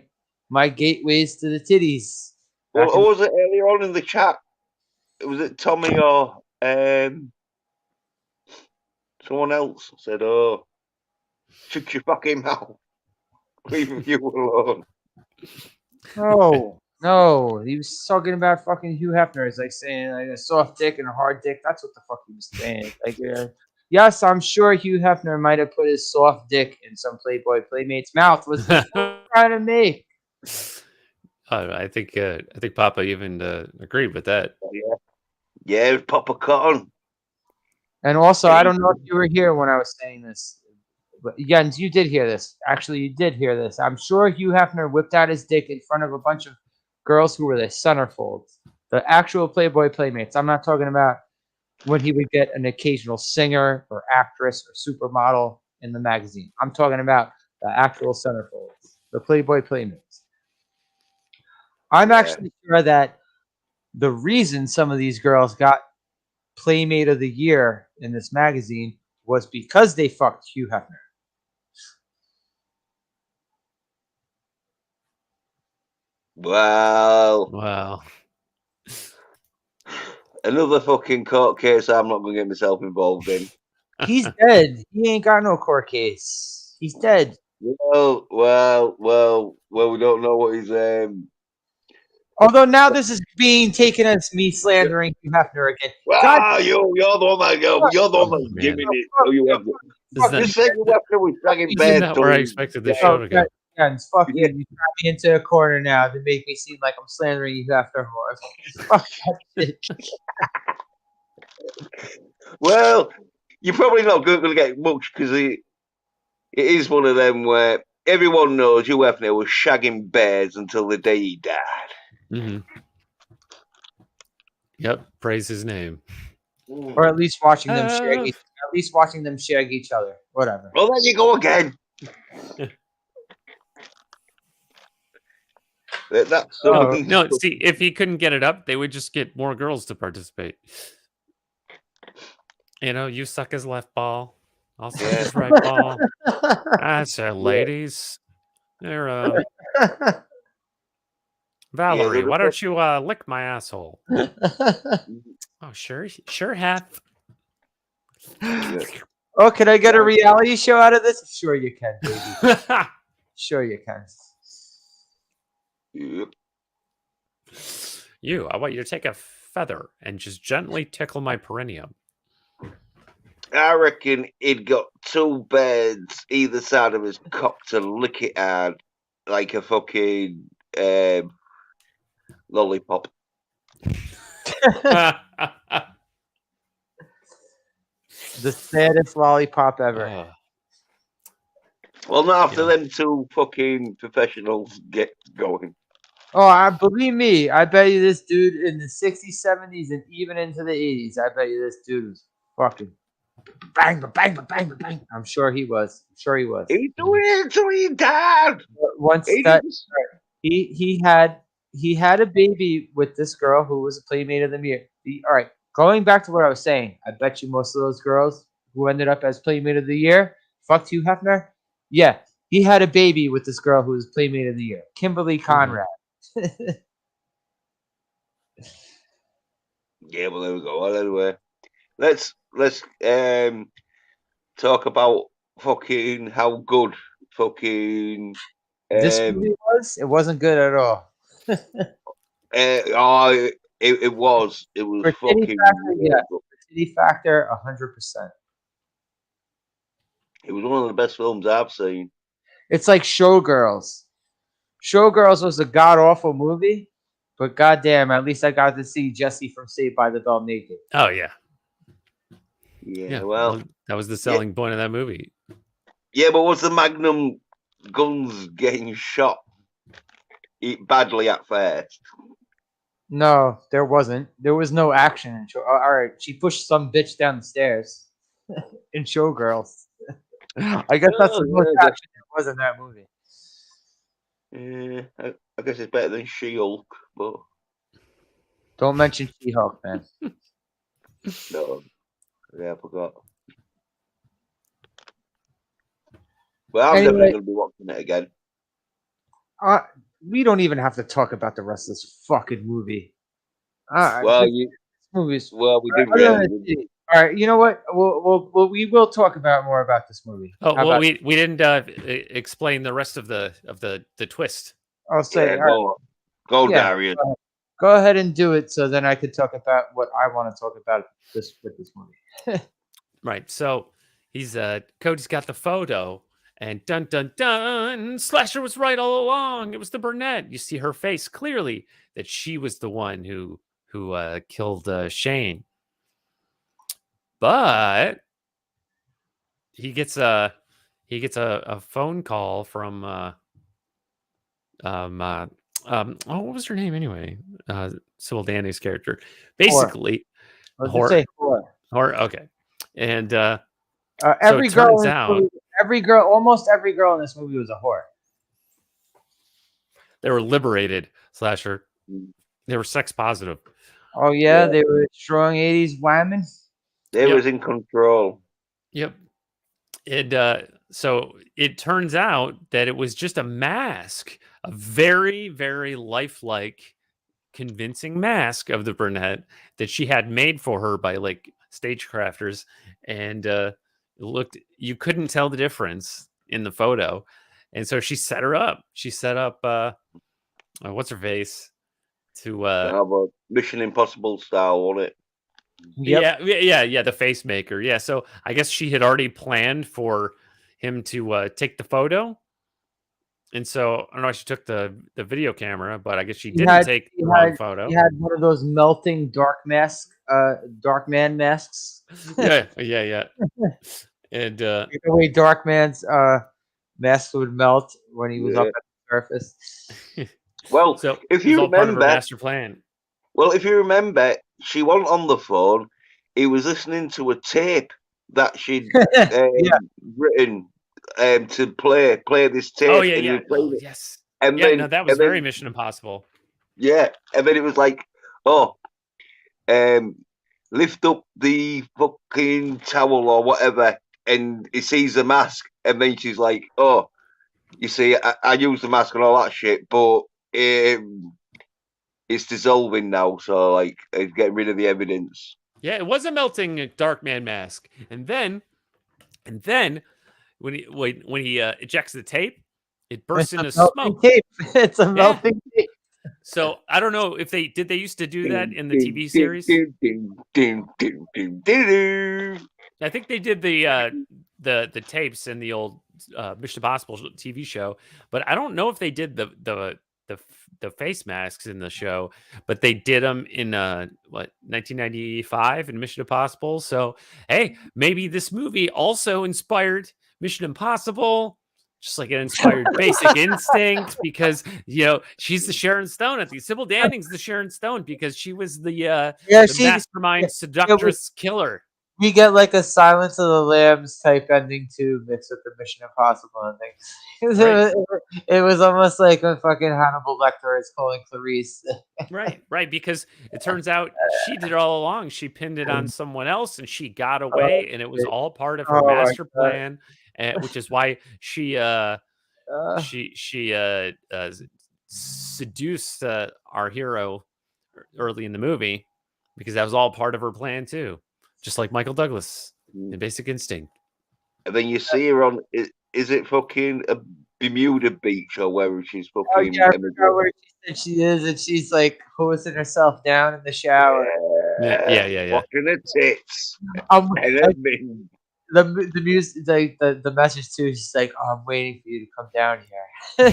S4: gateways to the titties.
S1: Well, or was it earlier on in the chat? Was it Tommy or someone else said, "Oh, shut your fucking mouth, leave you alone."
S4: No, he was talking about fucking Hugh Hefner. It's like saying like a soft dick and a hard dick. That's what the fuck he was saying. Like, yes, I'm sure Hugh Hefner might have put his soft dick in some Playboy Playmate's mouth. Was the trying to make?
S3: I think Papa even agreed with that.
S1: Yeah, Papa Cotton.
S4: And also, I don't know if you were here when I was saying this. But Jens, you did hear this. Actually, you did hear this. I'm sure Hugh Hefner whipped out his dick in front of a bunch of girls who were the centerfolds, the actual Playboy playmates. I'm not talking about when he would get an occasional singer or actress or supermodel in the magazine. I'm talking about the actual centerfolds, the Playboy playmates. I'm actually sure that the reason some of these girls got Playmate of the Year in this magazine was because they fucked Hugh Hefner.
S1: Wow. Another fucking court case I'm not going to get myself involved in.
S4: He's dead. He ain't got no court case. He's dead.
S1: Well, we don't know what he's
S4: Although now this is being taken as me slandering Hugh Hefner again.
S1: Wow, you're the one that you're the one that's giving it. You said you Hefner was dragging bed.
S3: Isn't that where I expected the show to go?
S4: Jens, fuck you. You got me into a corner now to make me seem like I'm slandering Hugh Hefner more. Fuck that shit.
S1: Well, you're probably not going to get much because it is one of them where everyone knows Hugh Hefner was shagging bears until the day he died.
S3: Mm-hmm. Yep, praise his name.
S4: Or at least watching them shag each other. Whatever.
S1: Well, there you go again.
S3: No, see, if he couldn't get it up, they would just get more girls to participate. You know, you suck his left ball, I'll suck his right ball. That's ladies. They're Valerie, why don't you lick my asshole? Oh, sure, Hef.
S4: Oh, can I get a reality show out of this? Sure you can, baby. Sure you can.
S1: Yep.
S3: I want you to take a feather and just gently tickle my perineum.
S1: I reckon he'd got two beds either side of his cock to lick it out like a fucking lollipop.
S4: The saddest lollipop ever.
S1: Well, not after them two fucking professionals get going.
S4: Oh, believe me, I bet you this dude in the 60s, 70s, and even into the 80s, I bet you this dude was fucking bang, bang, bang, bang. I'm sure he was.
S1: He's doing it until he died.
S4: Once he had a baby with this girl who was a Playmate of the Year. All right, going back to what I was saying, I bet you most of those girls who ended up as Playmate of the Year fucked Hugh Hefner. Yeah, he had a baby with this girl who was Playmate of the Year, Kimberly Conrad.
S1: Yeah, well, there we go. Well, anyway, let's talk about fucking how good fucking
S4: this movie was. It wasn't good at all.
S1: It was
S4: For
S1: fucking
S4: Titty factor, 100%.
S1: It was one of the best films I've seen.
S4: It's like Showgirls. Showgirls was a god awful movie, but goddamn, at least I got to see Jesse from Saved by the Bell naked.
S3: Oh yeah.
S1: Yeah, well,
S3: that was the selling point of that movie.
S1: Yeah, but was the Magnum guns getting shot badly at first?
S4: No, there wasn't. There was no action. All right, she pushed some bitch down the stairs in Showgirls. I guess that's the most action there was in that movie.
S1: Yeah, I guess it's better than She-Hulk, but
S4: don't mention She-Hulk, man.
S1: No, yeah, I forgot. Well, I'm definitely going to be watching it again.
S4: We don't even have to talk about the rest of this fucking movie.
S1: We did really.
S4: All right, you know what? We will talk about more about this movie.
S3: Oh, well, we didn't explain the rest of the twist.
S4: I'll say,
S1: go, Darian.
S4: Go ahead and do it, so then I could talk about what I want to talk about with this movie.
S3: Right. So he's Cody's got the photo, and dun dun dun, Slasher was right all along. It was the brunette. You see her face clearly that she was the one who killed Shane. but he gets a phone call from what was her name anyway? Sybil Danny's character. Basically,
S4: Let's just say whore.
S3: Okay. And so
S4: every
S3: it
S4: girl
S3: turns
S4: in
S3: out
S4: almost every girl in this movie was a whore.
S3: they were liberated slasher. They were sex positive.
S4: Oh yeah, they were strong 80s women.
S1: They was in control.
S3: Yep. And so it turns out that it was just a mask, a very, very lifelike, convincing mask of the brunette that she had made for her by like stagecrafters, and you couldn't tell the difference in the photo, and so she set her up. She set up what's her face to
S1: Have a Mission Impossible style on it.
S4: Yep.
S3: Yeah, the face maker. Yeah, so I guess she had already planned for him to take the photo. And so I don't know if she took the video camera, but I guess she didn't take the wrong photo.
S4: He had one of those melting dark man masks.
S3: yeah. And
S4: the way Darkman's mask would melt when he was up at the surface.
S1: Well,
S3: so
S1: if you
S3: all part of her
S1: remember,
S3: master plan.
S1: Well, if you remember, she wasn't on the phone. He was listening to a tape that she'd written to play this tape.
S3: Oh yeah,
S1: and
S3: yeah.
S1: It.
S3: Yes.
S1: And
S3: yeah,
S1: then,
S3: no, that was very Mission Impossible.
S1: Yeah, and then it was like, lift up the fucking towel or whatever, and he sees the mask, and then she's like, oh, you see, I use the mask and all that shit, but it's dissolving now, so like it's getting rid of the evidence.
S3: Yeah, it was a melting dark man mask, and then when he ejects the tape, it bursts into smoke.
S4: Tape. It's a melting tape.
S3: So I don't know if they used to do that in the TV series. I think they did the tapes in the old Mission Impossible TV show, but I don't know if they did the face masks in the show, but they did them in 1995 in Mission Impossible. So hey, maybe this movie also inspired Mission Impossible, just like it inspired Basic Instinct, because she's the Sharon Stone. I think Sybil Danning's the Sharon Stone because she was the mastermind seductress killer.
S4: We get like a Silence of the Lambs type ending too, mixed with the Mission Impossible ending.
S3: Right.
S4: It was almost like a fucking Hannibal Lecter is calling Clarice.
S3: right, because it turns out she did it all along. She pinned it on someone else, and she got away, and it was all part of her master plan, which is why she seduced our hero early in the movie, because that was all part of her plan too. Just like Michael Douglas in Basic Instinct.
S1: And then you see her on, is it fucking a Bermuda Beach or wherever she's fucking?
S4: Oh yeah, I forgot where she said she is, and she's like hosing herself down in the shower.
S3: Yeah.
S1: Watching her tits.
S4: The music, the message too. She's like, "Oh, I'm waiting for you to come down here."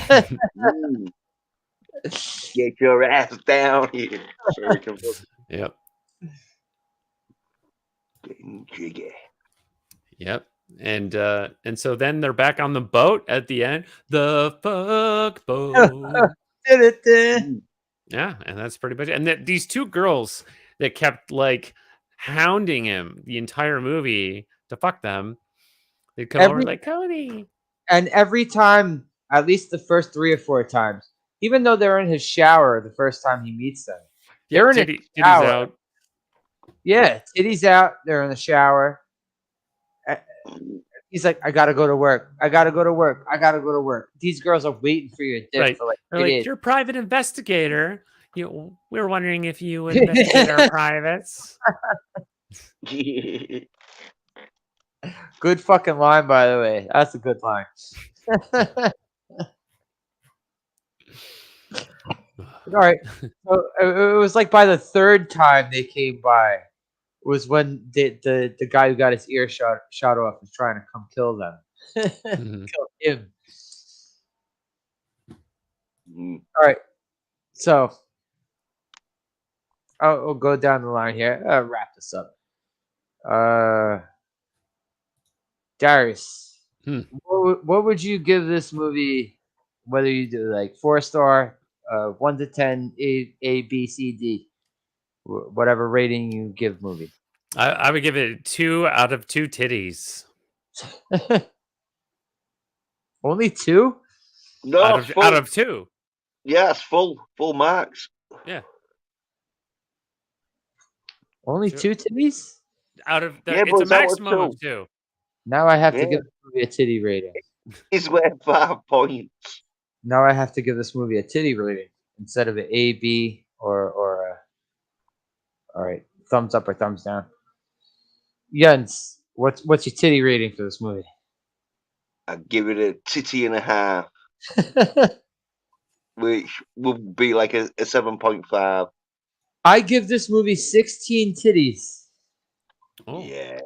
S1: Get your ass down here.
S3: Yep.
S1: Getting jiggy.
S3: Yep. And so then they're back on the boat at the end. The fuck boat. Yeah, and that's pretty much it. And these two girls that kept like hounding him the entire movie to fuck them, they'd come over like, Cody.
S4: And every time, at least the first 3 or 4 times, even though they're in his shower the first time he meets them, they're in his shower.
S3: Out.
S4: Yeah, Titty's out. They're in the shower. He's like, I gotta go to work. I gotta go to work. I gotta go to work. These girls are waiting for your dick for like 3 days.
S3: You're a private investigator. We were wondering if you would investigate our privates.
S4: Good fucking line, by the way. That's a good line. All right. So it was like by the 3rd time they came by was when the guy who got his ear shot off was trying to come kill them. Kill him. All right. So I'll go down the line here. I'll wrap this up. Darius,
S3: Hmm.
S4: what would you give this movie? Whether you do like 4-star, 1 to 10, A, B, C, D, whatever rating you give movie.
S3: I would give it 2 out of 2 titties.
S4: Only 2?
S1: No,
S3: Out
S1: it's
S3: of
S1: full.
S3: out of 2.
S1: Yeah, it's full marks.
S3: Yeah.
S4: Only 2 titties?
S3: Out of
S1: Yeah,
S3: it's
S1: but
S3: a
S1: it's out of
S3: maximum of
S1: 2.
S3: 2.
S4: Now I have to
S1: Yeah.
S4: give this movie a titty rating.
S1: It's worth 5 points.
S4: Now I have to give this movie a titty rating instead of an A, B, or a. All right, thumbs up or thumbs down. Jens, what's your titty rating for this movie?
S1: I'd give it a titty and a half, which would be like a 7.5.
S4: I give this movie 16 titties.
S3: Oh.
S1: Yeah.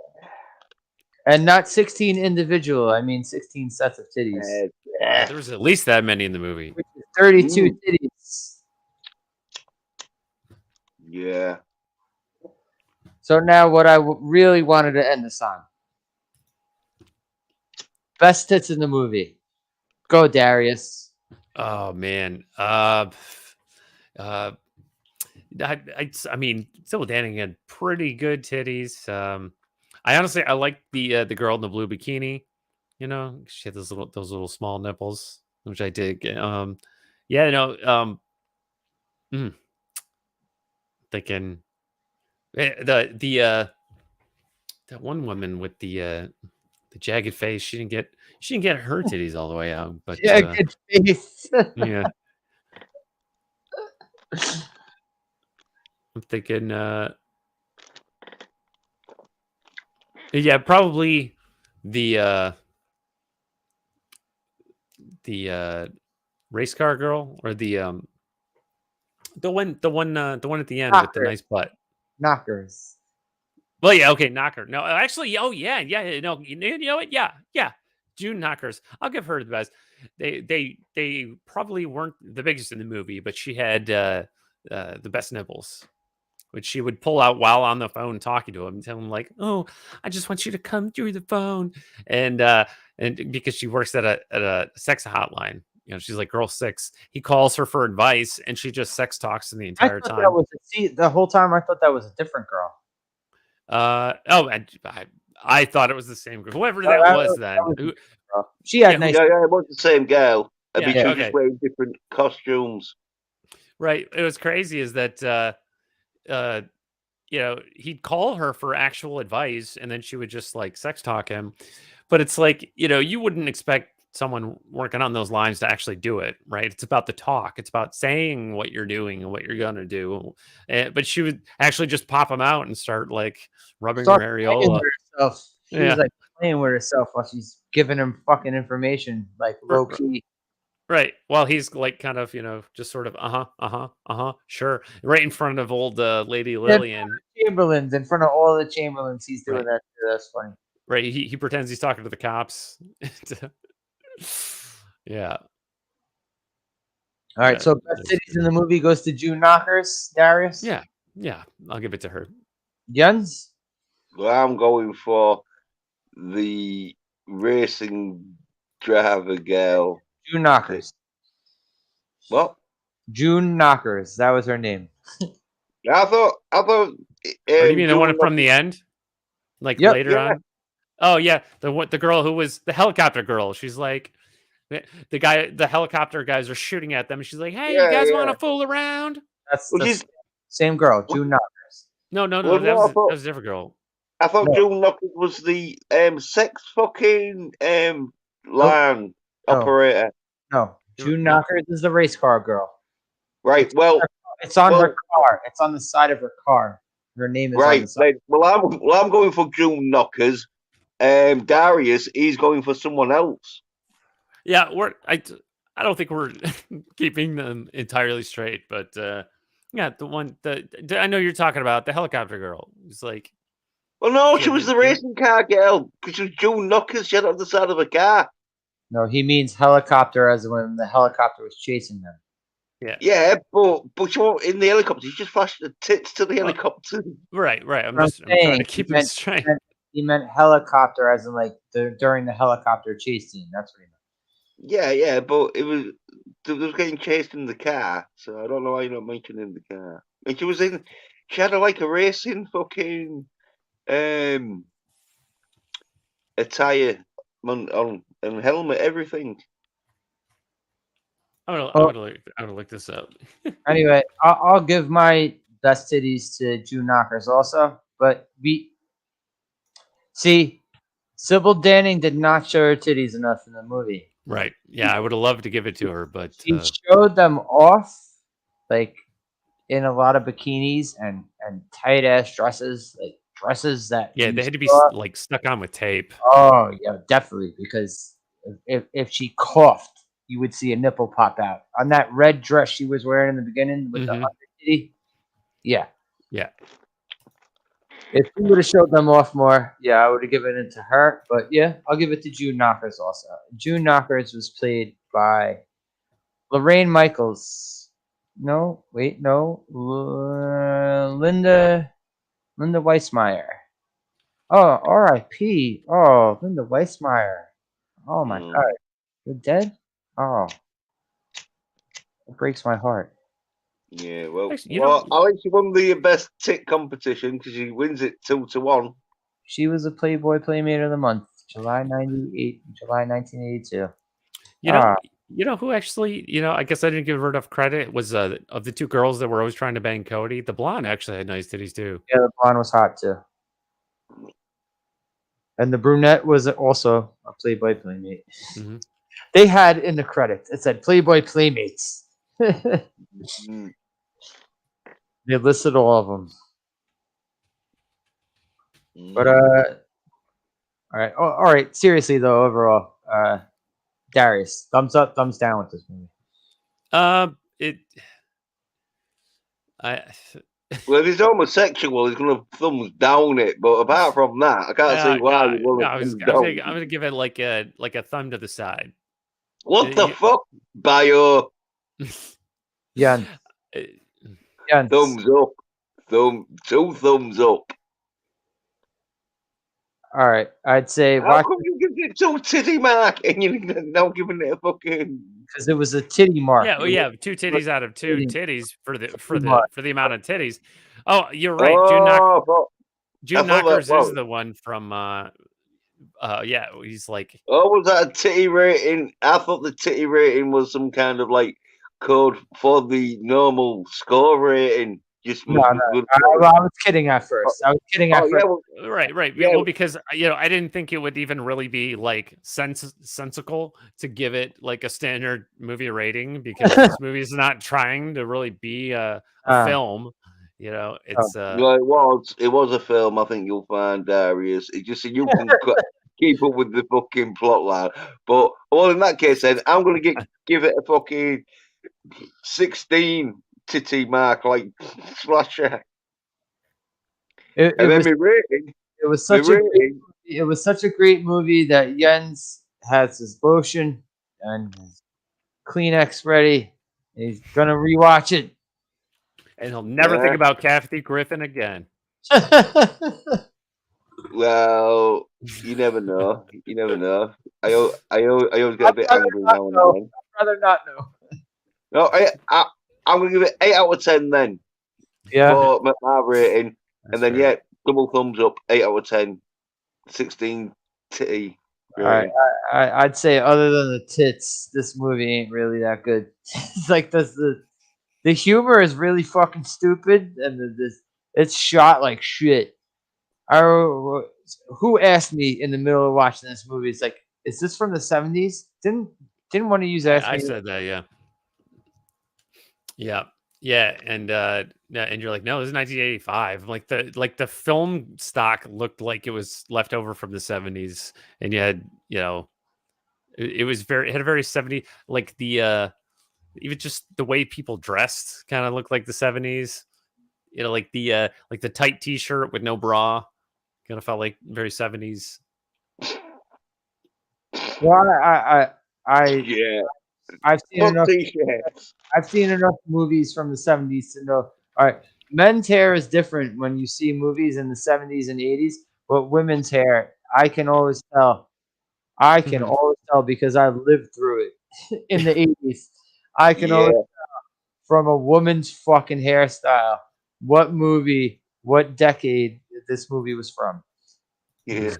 S4: And not 16 individual. I mean 16 sets of titties.
S3: Yeah, there was at least that many in the movie.
S4: Which is 32 titties.
S1: Yeah.
S4: So now what I really wanted to end this on. Best tits in the movie. Go, Darius.
S3: Oh man. I mean, Sybil Danning had pretty good titties. I honestly like the girl in the blue bikini. You know, she had those little small nipples, which I dig. Yeah, no. Thinking that one woman with the jagged face. She didn't get her titties all the way out, but
S4: Yeah, good face.
S3: yeah. I'm thinking, yeah, probably the race car girl or the one at the end with the nice butt.
S4: Knockers.
S3: Well, yeah, okay, Knocker. No, actually, oh yeah, no, you know what? Yeah. June Knockers. I'll give her the best. They probably weren't the biggest in the movie, but she had the best nipples, which she would pull out while on the phone talking to him, and tell him like, "Oh, I just want you to come through the phone," and because she works at a sex hotline, you know, she's like girl 6. He calls her for advice, and she just sex talks him the entire time.
S4: That was the whole time. I thought that was a different girl.
S3: I thought it was the same girl, whoever that was then.
S4: She had nice.
S1: Yeah, it was the same girl.
S3: Yeah,
S1: she was just wearing different costumes.
S3: Right. It was crazy is that you know, he'd call her for actual advice and then she would just like sex talk him. But it's like, you know, you wouldn't expect someone working on those lines to actually do it, right? It's about the talk. It's about saying what you're doing and what you're going to do. But she would actually just pop him out and start like rubbing her areola.
S4: She was like playing with herself while she's giving him fucking information, like low key.
S3: Right. Well, he's like kind of, you know, just sort of, sure. Right in front of old Lady Lillian.
S4: Chamberlains, in front of all the Chamberlains, he's doing that. That's funny.
S3: Right. He pretends he's talking to the cops. Yeah.
S4: All right. So best titties in the movie goes to June Knockers, Darius.
S3: Yeah. I'll give it to her.
S4: Jens?
S1: Well, I'm going for the racing driver girl.
S4: June Knockers.
S1: What?
S4: June Knockers. That was her name.
S1: I thought.
S3: Do you mean the one from the end? Like later on? Oh yeah, the girl who was the helicopter girl. She's like, the helicopter guys are shooting at them. And she's like, "Hey, you guys want to fool around?"
S4: That's the same girl, June Knockers.
S3: No, that was a different girl.
S1: I thought June Knockers was the sex fucking line operator.
S4: No, June Knockers is the race car girl.
S1: Right. Well,
S4: it's on her car. It's on the side of her car. Her name is
S1: right.
S4: On the side.
S1: Well, I'm going for June Knockers. Darius, he's going for someone else.
S3: Yeah, I don't think we're keeping them entirely straight, but yeah, I know you're talking about the helicopter girl. It's like,
S1: well, no, she was the racing car girl because she was June Knockers. She had on the side of a car.
S4: No, he means helicopter, as when the helicopter was chasing them.
S1: Yeah, but you in the helicopter, you just flashed the tits to the helicopter.
S3: Right. I'm
S4: I'm
S3: trying to
S4: saying,
S3: keep him straight.
S4: he meant helicopter, as in like during the helicopter chase scene. That's what he meant.
S1: Yeah, but it was getting chased in the car, so I don't know why you're not mentioning the car. And she had like a racing fucking attire on and helmet, everything.
S3: I'm gonna look this up.
S4: Anyway, I'll give my best titties to June Knockers also, but see, Sybil Danning did not show her titties enough in the movie.
S3: Right. Yeah, I would have loved to give it to her, but
S4: She showed them off, like in a lot of bikinis and tight ass dresses, like dresses that
S3: yeah, they had to be like stuck on with tape.
S4: Oh yeah, definitely, because if she coughed, you would see a nipple pop out on that red dress she was wearing in the beginning with the under titty. Yeah. If she would have showed them off more, yeah, I would have given it to her. But yeah, I'll give it to June Knockers also. June Knockers was played by Lorraine Michaels. No, Linda Weissmeyer. Oh, R.I.P. Oh, Linda Weissmeyer. Oh my God, you're dead. Oh, it breaks my heart.
S1: Yeah, well,
S3: Actually,
S1: Alex, she won the best tit competition because she wins it 2-1.
S4: She was a Playboy Playmate of the Month, July 1982.
S3: You know who actually, I guess I didn't give her enough credit, was of the two girls that were always trying to bang Cody, the blonde actually had nice titties too.
S4: Yeah, the blonde was hot too. And the brunette was also a Playboy Playmate.
S3: Mm-hmm.
S4: They had in the credits, it said Playboy Playmates. They listed all of them. But all right. Seriously though, overall, Darius, thumbs up, thumbs down with this movie.
S1: Well, if he's homosexual, he's gonna thumbs down it. But apart from that, I can't see why you want to thumbs down.
S3: I'm gonna give it like a thumb to the side.
S1: What the fuck, Bio?
S4: Jan.
S1: Thumbs up. Two thumbs up.
S4: All right, I'd say.
S1: How come you give it 2 titty mark and you're now giving it a fucking?
S4: Because it was a titty mark.
S3: Yeah, well, yeah, 2 titties out of 2 titties for the amount of titties. Oh, you're right. June Knockers is the one from. Yeah, he's like.
S1: Oh, was that a titty rating? I thought the titty rating was some kind of like code for the normal score rating.
S4: No. I was kidding at first.
S3: Yeah, right. Yeah, well, because I didn't think it would even really be like sensical to give it like a standard movie rating, because this movie is not trying to really be a film. It's
S1: it was a film. I think you'll find, Darius. It's just so you can keep up with the fucking plot line. But in that case, then I'm gonna give it a fucking 16 titty mark, like slasher.
S4: It was such a great movie that Jens has his lotion and his Kleenex ready. He's gonna rewatch it,
S3: and he'll never think about Kathy Griffin again.
S1: Well, you never know. I always get a bit angry now and then.
S4: I'd rather not know.
S1: No, I'm gonna give it 8 out of 10 then.
S4: Yeah.
S1: For my rating, and then double thumbs up, 8 out of 10, 16 titty.
S4: All right, I'd say other than the tits, this movie ain't really that good. It's like the humor is really fucking stupid, and it's shot like shit. Who asked me in the middle of watching this movie? It's like, is this from the 70s? Didn't one of you ask me?
S3: I said that, yeah, and you're like, no, this is 1985. Like the film stock looked like it was left over from the 70s, and you had it had a very 70s, like the even just the way people dressed kind of looked like the 70s. Like the tight t-shirt with no bra, kind of felt like very 70s.
S4: Well, I I've seen
S1: Fuck
S4: enough.
S1: t-shirts.
S4: I've seen enough movies from the 70s to know. All right, men's hair is different when you see movies in the 70s and 80s, but women's hair, I can always tell. I can
S3: Mhm.
S4: always tell because I've lived through it in the 80s. I can always
S1: Yeah,
S4: tell from a woman's fucking hairstyle what movie, what decade this movie was from.
S1: yeah.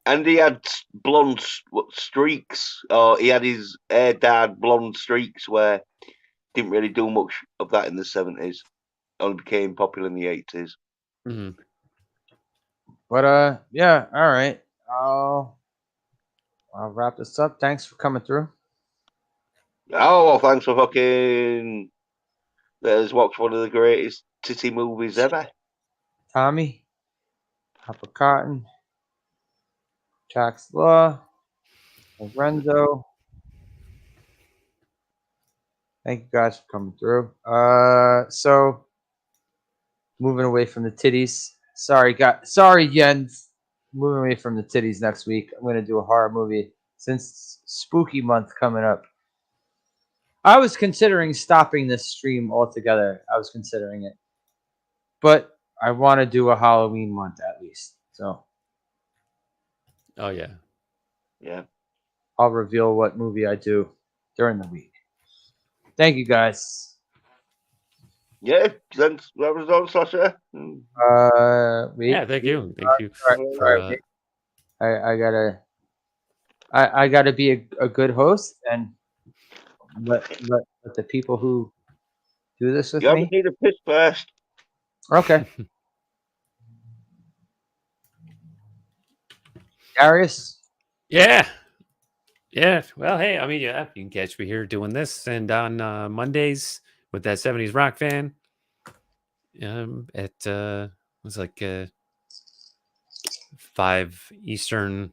S1: And he had blonde streaks, or he had his hair dyed blonde streaks where didn't really do much of that in the 70s. Only became popular in the 80s.
S3: Mhm.
S4: But yeah, all right. I'll wrap this up. Thanks for coming through.
S1: Oh, well, thanks for fucking. Let's watch one of the greatest titty movies ever.
S4: Tommy, Papa Cotton, Jack's Law, Lorenzo. Thank you guys for coming through. So moving away from the titties. Sorry, Jens. Moving away from the titties next week. I'm gonna do a horror movie since spooky month coming up. I was considering stopping this stream altogether. I was considering it, but I want to do a Halloween month at least. So
S3: Oh yeah.
S1: Yeah.
S4: I'll reveal what movie I do during the week. Thank you guys.
S1: Yeah, thanks. That was on, Sasha.
S4: Wait.
S3: Yeah, thank you. Thank you
S4: Sorry. I gotta be a good host and let the people who do this with
S1: You always
S4: me.
S1: need a piss first.
S4: Okay. Darius.
S3: Yeah. Yeah. Well, hey, I mean, yeah, you can catch me here doing this and on Mondays with that 70s rock fan. At it was like 5 Eastern,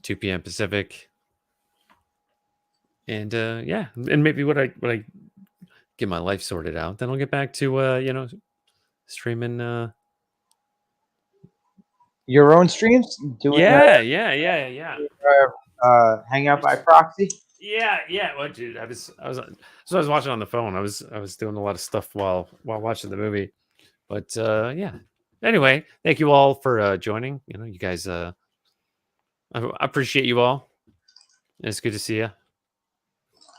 S3: 2 p.m. Pacific. And yeah, and maybe when I get my life sorted out, then I'll get back to streaming
S4: Your own streams? Doing
S3: yeah.
S4: hangout by proxy?
S3: Yeah. Well, dude, I was watching on the phone. I was doing a lot of stuff while watching the movie. But yeah. Anyway, thank you all for joining. You guys. I appreciate you all. It's good to see you.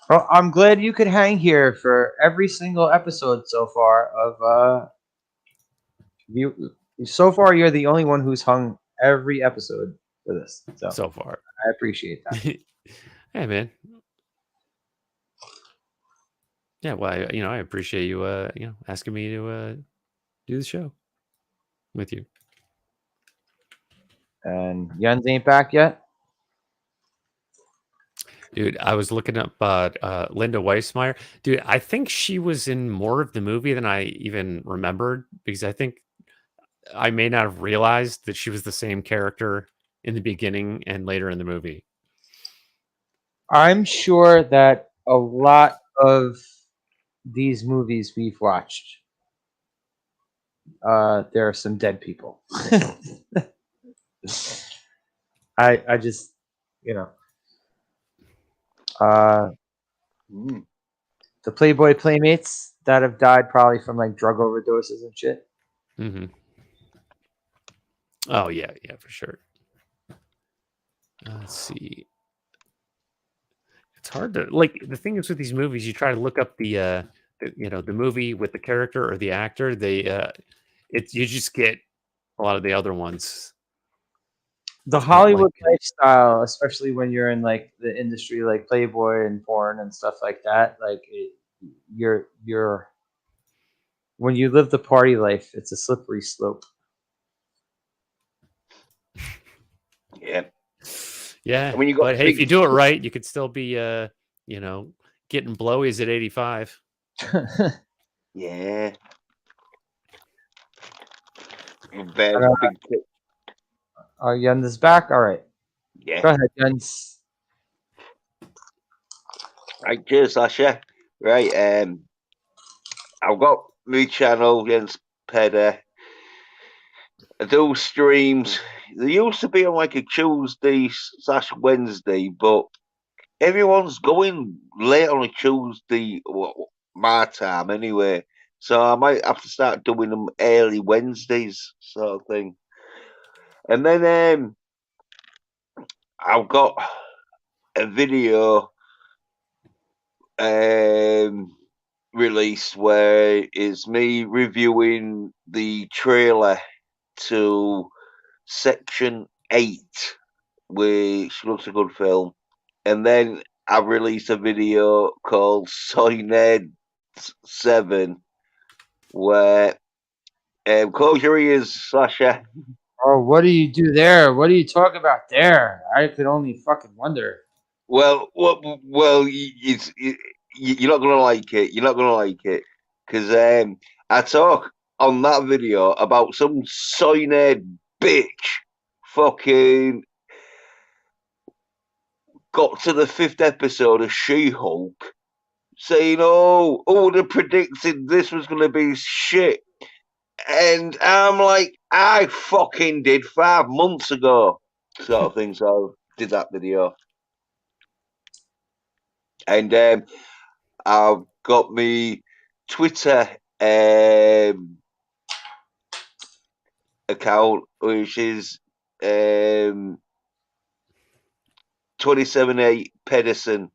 S4: Well, I'm glad you could hang here for every single episode so far of you. So far, you're the only one who's hung every episode for this.
S3: So far.
S4: I appreciate that.
S3: Hey, man. Yeah, well, I appreciate you, asking me to do the show with you.
S4: And Jens ain't back yet.
S3: Dude, I was looking up Linda Weissmeyer. Dude, I think she was in more of the movie than I even remembered because I think I may not have realized that she was the same character in the beginning and later in the movie.
S4: I'm sure that a lot of these movies we've watched, there are some dead people. I just, the Playboy Playmates that have died probably from like drug overdoses and shit.
S3: Mm-hmm. Oh yeah, for sure. Let's see. It's hard to the thing is with these movies, you try to look up the movie with the character or the actor. You just get a lot of the other ones.
S4: The Hollywood lifestyle, especially when you're in like the industry, like Playboy and porn and stuff like that, you're when you live the party life, it's a slippery slope.
S1: Yeah.
S3: Yeah.
S1: When you
S3: but hey, if you do it right, you could still be getting blowies at 85.
S1: Yeah. Big tip.
S4: Jens is back. All right.
S1: Yeah.
S4: Go ahead, Jens.
S1: Right, cheers, Sasha. Right, I've got my channel, Jens Pedder. I do streams. They used to be on like a Tuesday/Wednesday, but everyone's going late on a Tuesday, my time anyway. So I might have to start doing them early Wednesdays, sort of thing. And then I've got a video released where it's me reviewing the trailer to Section 8, which looks a good film. And then I released a video called Soy Nerd 7, where close your ears, Sasha.
S4: Oh, what do you do there? What do you talk about there? I could only fucking wonder.
S1: Well, you're not gonna like it. You're not gonna like it because I talk on that video about some soy nerd bitch fucking got to the 5th episode of She-Hulk saying, "Oh, who would have predicted this was gonna be shit?" And I'm like, I fucking did 5 months ago, sort of thing. So I did that video. And I've got me Twitter account, which is 27A Pedersen.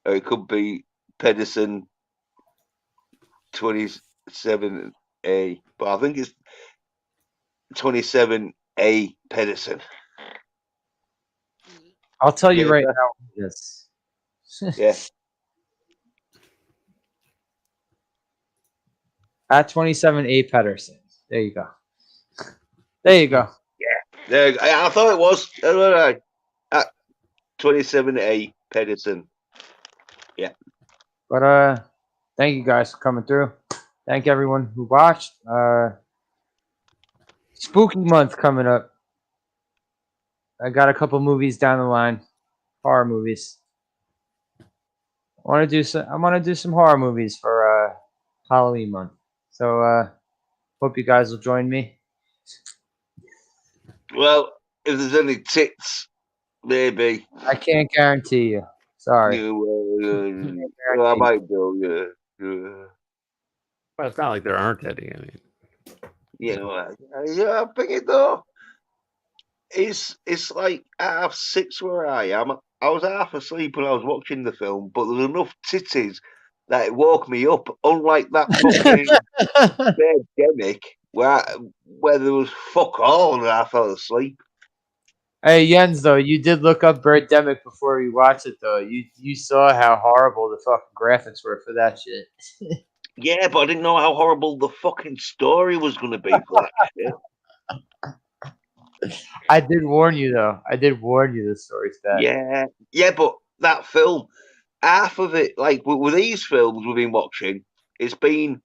S1: Or it could be Pedersen 27A, but I think it's 27A Pedersen.
S4: I'll tell you right now. Yes.
S1: Yeah.
S4: At 27A Pedersen. There you go. There you go.
S1: Yeah. I thought it was at 27A Pedersen. Yeah.
S4: But thank you guys for coming through. Thank everyone who watched. Spooky month coming up. I got a couple movies down the line, horror movies. I want to do some horror movies for Halloween month. So hope you guys will join me.
S1: Well, if there's any tits, maybe.
S4: I can't guarantee you. Sorry.
S1: I might do. Yeah.
S3: Well, it's not like there aren't any. I mean,
S1: I think it though. It's like 6:30 where I am. I was half asleep when I was watching the film, but there was enough titties that it woke me up. Unlike that fucking pandemic where there was fuck all and I fell asleep.
S4: Hey Jens, though, you did look up Birdemic before you watched it, though. You saw how horrible the fucking graphics were for that shit.
S1: Yeah, but I didn't know how horrible the fucking story was going to be for that shit.
S4: I did warn you, though. I did warn you the story's bad.
S1: Yeah, but that film, half of it, like with these films we've been watching, it's been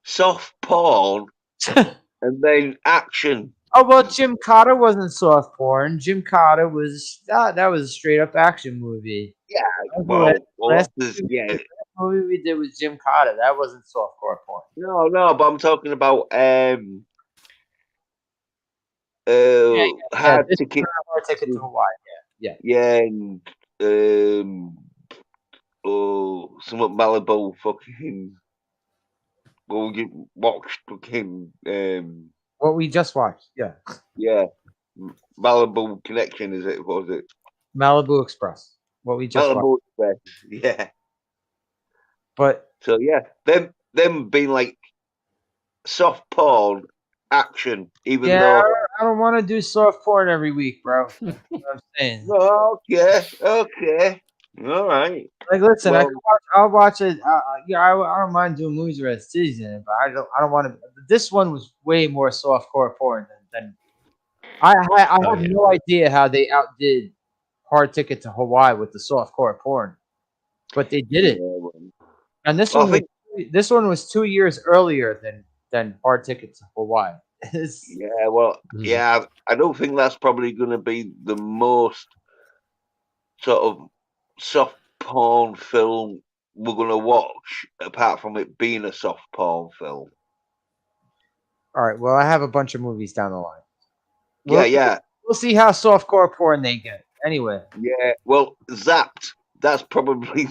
S1: soft porn and then action.
S4: Oh well, Jim Carter wasn't soft porn. Jim Carter was that was a straight up action movie.
S1: Yeah,
S4: last movie we did was Jim Carter. That wasn't softcore porn.
S1: No, but I'm talking about Hard Ticket
S4: to Hawaii. Yeah.
S1: and some Malibu fucking. Well, you watched fucking
S4: what we just watched.
S1: Yeah, Malibu Connection is it? What was it?
S4: Malibu Express. What we just
S1: Malibu
S4: watched.
S1: Express. Yeah.
S4: But
S1: so yeah, them being like soft porn action, even though
S4: I don't want to do soft porn every week, bro. That's what I'm saying.
S1: Okay, all right.
S4: Like, listen, I'll watch it. I don't mind doing movies where it's season, but I don't want to. This one was way more softcore porn than I have no idea how they outdid Hard Ticket to Hawaii with the softcore porn, but they did it. And this one was 2 years earlier than Hard Ticket to Hawaii.
S1: I don't think that's probably going to be the most sort of soft porn film we're going to watch, apart from it being a soft porn film.
S4: All right. Well, I have a bunch of movies down the line.
S1: We'll
S4: see how softcore porn they get. Anyway,
S1: Yeah, well, Zapped. That's probably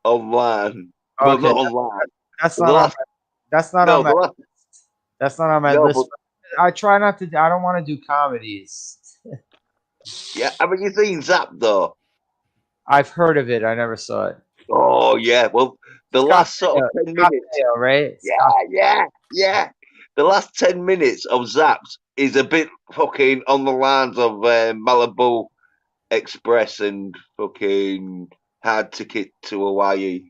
S1: online. Well,
S4: okay,
S1: not online.
S4: that's
S1: The
S4: not on.
S1: last,
S4: That's not
S1: no,
S4: on my.
S1: the last,
S4: That's not on my
S1: no,
S4: list.
S1: but
S4: I try not to. I don't want to do comedies.
S1: yeah. Haven't you seen Zapped though?
S4: I've heard of it. I never saw it.
S1: Oh yeah. Well, the
S4: Scott
S1: last sort of 10
S4: Scott
S1: minutes.
S4: Baio, right?
S1: Yeah, yeah. The last 10 minutes of Zapped is a bit fucking on the lines of Malibu Express and fucking Hard Ticket to Hawaii.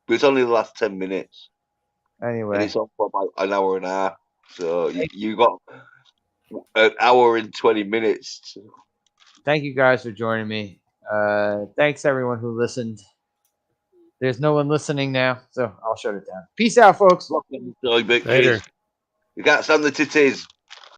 S1: But it's only the last 10 minutes. And
S4: Anyway,
S1: it's on for about an hour and a half. So you got an hour and 20 minutes.
S4: thank you guys for joining me. Thanks everyone who listened. There's no one listening now, so I'll shut it down. Peace out, folks.
S3: Later.
S1: You can't stand the titties.